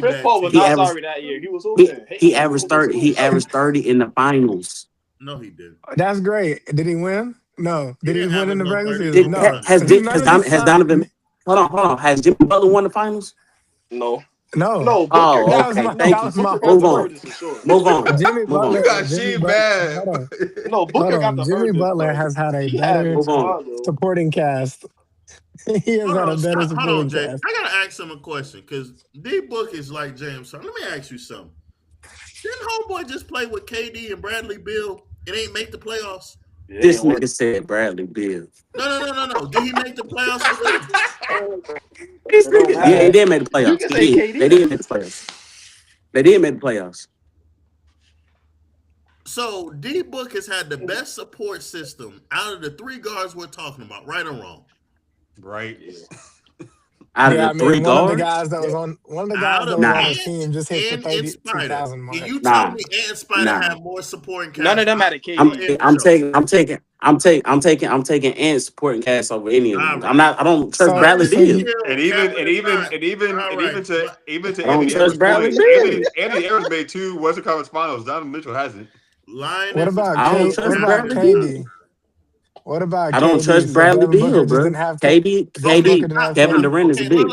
Chris Paul was not sorry that year. He was hooping. He averaged 30. He averaged 30 in the finals. No, he did. That's great. Did he win? No. Did he win in the regular season? No. Has Donovan? Hold on. Has Jimmy Butler won the finals? No. Booker. Oh, okay. Move on. Jimmy Butler. You got shit bad. No, Booker got the Jimmy Butler has had a better supporting cast. He has had a better supporting cast. I gotta ask him a question because D Book is like James. So let me ask you something. Didn't homeboy just play with KD and Bradley Beal and ain't make the playoffs? Yeah, this nigga said Bradley Beal. No. Did he make the playoffs? Yeah, he did make the playoffs. They did make the playoffs. They did make the playoffs. So D Book has had the best support system out of the three guards we're talking about, right or wrong? Right. Out of the three guards? One of the guys that was on the team just hit the 32,000 mark. Can you tell me Ant Spider had more supporting cast? None of them had a kid. I'm taking Ant supporting cast over any of them. I don't trust Bradley Beal. And even to Anthony Edwards made 2 Western Conference Finals. Donovan Mitchell hasn't. What about KD? What about I don't trust Bradley Beal, bro. KD, Kevin Durant is a bitch.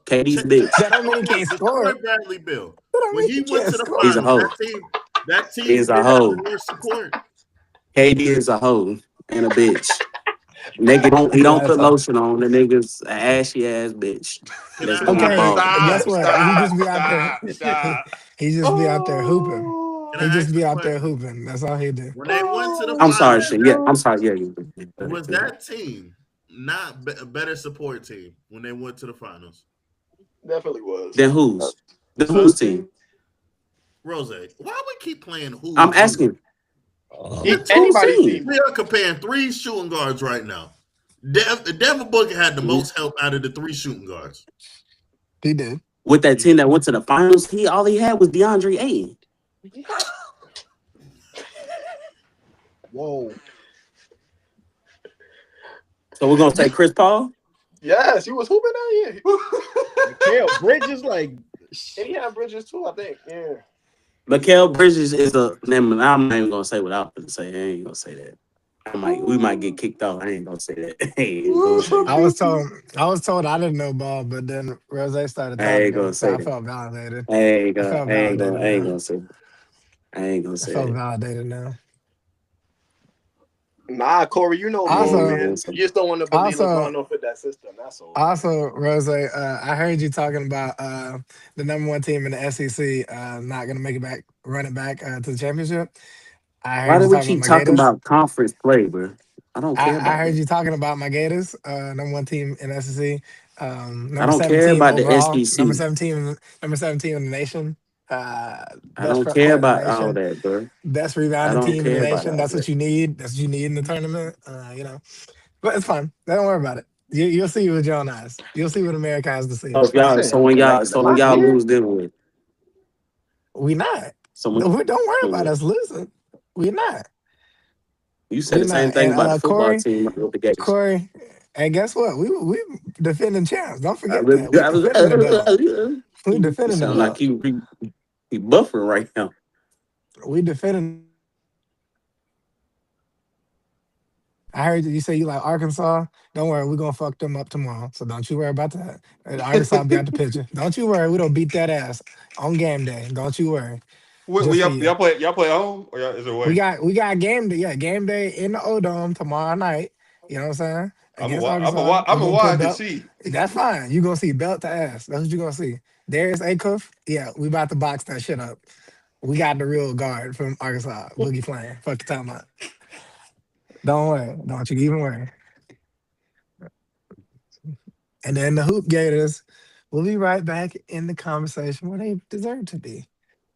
KD's a bitch. That don't mean he can't score. Bradley Beal. When he went to the finals, he's a hoe. That team is a hoe. Support. KD is a hoe and a bitch. Nigga he don't put lotion on. The nigga's an ashy ass bitch. Okay, guess what? He just be out there. He just be out there hooping. He just be out there hooping. That's all he do. When they went to the I'm sorry, shit. Yeah, I'm sorry. Yeah. Was that team not a better support team when they went to the finals? Definitely was. Then whose? The whose team? Rose. Why we keep playing who? I'm asking. Anybody's team. We are comparing 3 shooting guards right now. Devin Booker had the most help out of the 3 shooting guards. He did. With that team that went to the finals, all he had was DeAndre Ayton. Whoa. So we're gonna say Chris Paul? Yes, he was hooping that year. Mikal Bridges, and he had Bridges too, I think. Yeah. Mikal Bridges is I'm not even gonna say what I was gonna say. I ain't gonna say that. We might get kicked off. I ain't gonna say that. I was told I didn't know ball, but then Rose started talking. I ain't gonna say I felt validated. I ain't gonna say. I felt validated now. Nah, Corey, you know more, man. You just don't want to believe LeBron don't fit that system. That's all. Also, Rose, I heard you talking about the number 1 team in the SEC not going to make it back, run it back to the championship. Why do we keep talking about conference play, bro? I don't care. I heard you talking about my Gators, number 1 team in the SEC. I don't care about overall, the SEC. Number 17 in the nation. Uh, I best don't front care court in the about all nation, that, bro. best I rebounding don't team in the care about nation. all That's what that. you need. That's what you need in the tournament. But it's fine. Don't worry about it. You'll see with your own eyes. You'll see what America has to say. So if y'all, so when y'all, so when y'all lose, then what? We not. So when, Don't worry about what? us losing. We not. You said We the same not. thing And about the football team with the Gators. Corey, and guess what? We defending champs. Don't I forget really, that. We defending the belt. We you defending the sound like belt. you buffering right now. We defending. I heard you say you like Arkansas. Don't worry, we're gonna fuck them up tomorrow. So don't you worry about that. And Arkansas will be out the picture. Don't you worry, we don't beat that ass on game day. Don't you worry. Just for you. Y'all play at home or is it away? We got game day, game day in the O Dome tomorrow night. You know what I'm saying? Against Arkansas. I'm We're a gonna put watch and belt. see. That's fine. You're gonna see belt to ass. That's what you're gonna see. Darius Acuff, yeah, we about to box that shit up. We got the real guard from Arkansas, Boogie Flame. Fuck the time out. Don't worry. Don't you even worry. And then the Hoop Gators will be right back in the conversation where they deserve to be,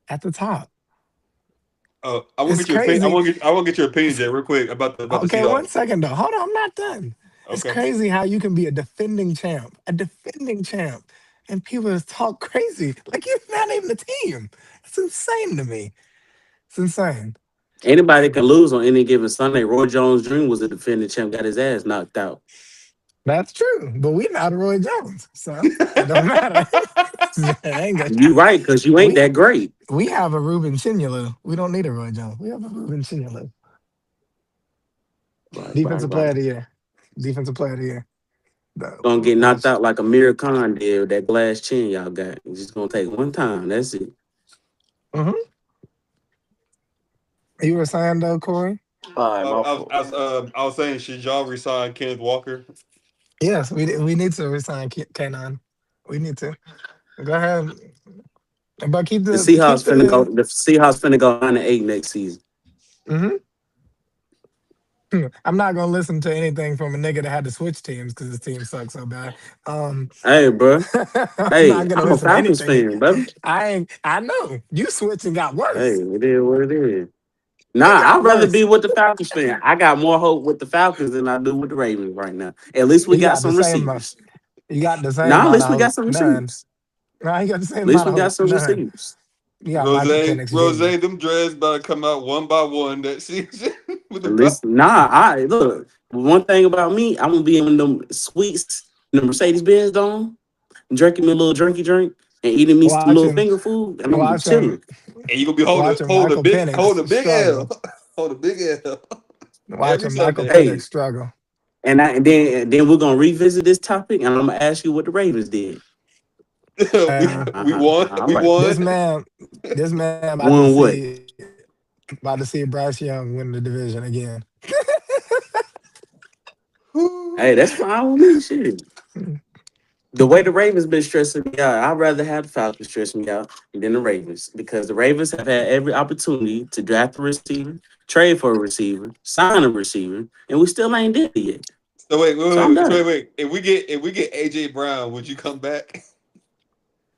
at the top. I want to It's get your opinion. crazy. I want to get your opinion, Jay, real quick about the Okay, one Seahawks. second though. Hold on, I'm not done. It's Okay. crazy how you can be a defending champ, and people just talk crazy like you're not even a team. It's insane to me. It's insane. Anybody can lose on any given Sunday. Roy Jones Jr. was a defending champ, got his ass knocked out. That's true, but we're not Roy Jones, so it don't matter. You right, because you ain't that great. We have a Ruben Chinyalu. We don't need a Roy Jones. We have a Ruben Chinyalu. Defensive player of the year. Defensive player of the year. Gonna get knocked out like Amir Khan did with that glass chin y'all got. It's just gonna take one time. That's it. Mm-hmm. You were saying though, Corey? I was saying, should y'all resign Kenneth Walker? Yes, we need to resign Kanon. We need to. Go ahead. But keep The Seahawks finna go. The Seahawks finna go 9-8 next season. Mm-hmm. I'm not gonna listen to anything from a nigga that had to switch teams because his team sucks so bad. Hey, bro. I'm a Falcons fan, bro. I know you switched and got worse. Hey, it is what it is. Nah, I'd rather be with the Falcons fan. I got more hope with the Falcons than I do with the Ravens right now. At least we got some receivers. You got the same. Nah, at least we got some receivers. Nah, you got the same. At least we got some receivers. Yeah, Rose, them dreads about to come out one by one that season. At least, look. One thing about me, I'm gonna be in them sweets, the Mercedes Benz on, drinking me a little drinky drink, and eating me some little finger food, and I'm gonna be chilling. And you gonna be hold a big L. Hold a big L. Watching Michael Penix struggle. And then we're gonna revisit this topic, and I'm gonna ask you what the Ravens did. We won. We won. This man won what? About to see Bryce Young win the division again. Hey, that's fine with me. Shit. The way the Ravens been stressing me out, I'd rather have the Falcons stress me out than the Ravens, because the Ravens have had every opportunity to draft a receiver, trade for a receiver, sign a receiver, and we still ain't did it yet. So wait. If we get AJ Brown, would you come back?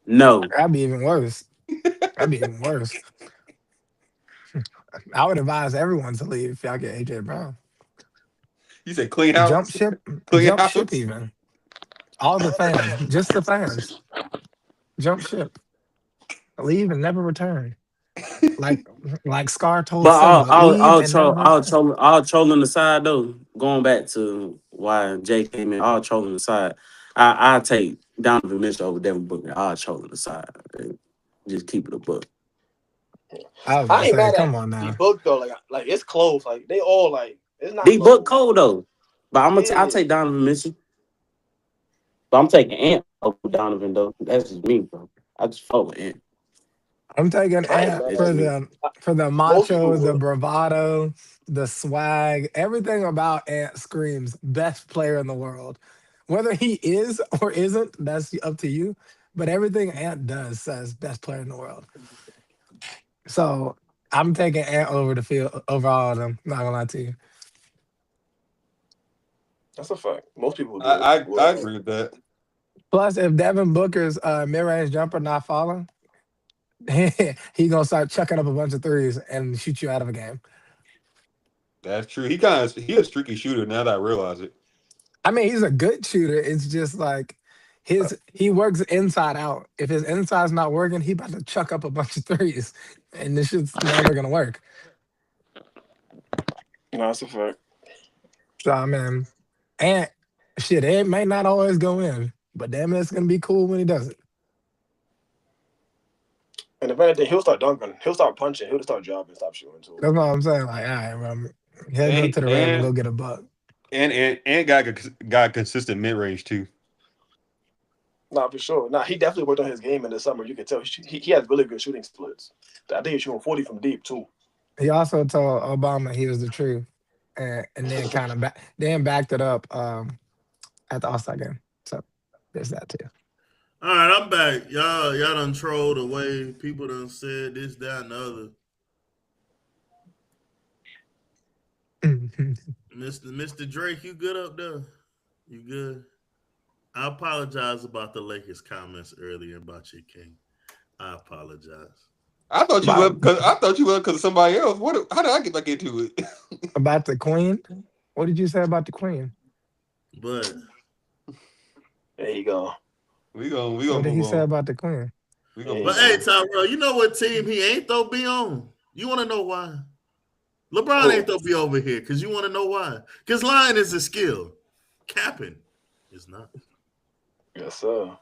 No. That'd be even worse. I would advise everyone to leave if y'all get AJ Brown. You said clean house? Jump ship even. All the fans. Just the fans. Jump ship. Leave and never return. Like Scar told But all trolling aside though, going back to why Jay came in, all trolling aside, I take Donovan Mitchell over Devin Booker. All trolling aside. Just keep it a book. I ain't mad at D-Book though. Like it's close. Like they all like it's not D-Book cold though. But I'll take Donovan Mitchell. But I'm taking Ant over Donovan though. That's just me, bro. I just fuck with Ant. I'm taking Ant for the macho, the bravado, the swag. Everything about Ant screams best player in the world. Whether he is or isn't, that's up to you. But everything Ant does says best player in the world. So I'm taking Ant over the field over all of them. Not gonna lie to you. That's a fact. Most people do. I agree with that. Plus, if Devin Booker's mid-range jumper not falling, he gonna start chucking up a bunch of threes and shoot you out of a game. That's true. He a streaky shooter now that I realize it. I mean, he's a good shooter. It's just like he works inside out. If his inside's not working, he about to chuck up a bunch of threes, and this shit's never gonna work. No, that's a fact. So I mean, and shit, it may not always go in, but damn it, it's gonna be cool when he does it. And if anything, he'll start dunking. He'll start punching. He'll start dropping. Stop shooting too. That's what I'm saying. Like, all right, bro, head go to the rim and go get a buck. And got consistent mid range too. Nah, for sure. Nah, he definitely worked on his game in the summer. You can tell he has really good shooting splits. I think he's shooting 40 from deep too. He also told Obama he was the truth, and then kind of backed it up at the All-Star game. So there's that too. All right, I'm back. Y'all done trolled away. People done said this, that, and the other. Mr. Drake, you good up there? You good? I apologize about the Lakers comments earlier about your king. I apologize. I thought you were because of somebody else. How did I get back into it? About the Queen? What did you say about the Queen? But there you go. We gonna what did he say about the Queen? But hey, Tyrell, you know what team he ain't though be on? You want to know why? LeBron ain't though be over here because you want to know why? Because lying is a skill. Capping is not. Yes, sir.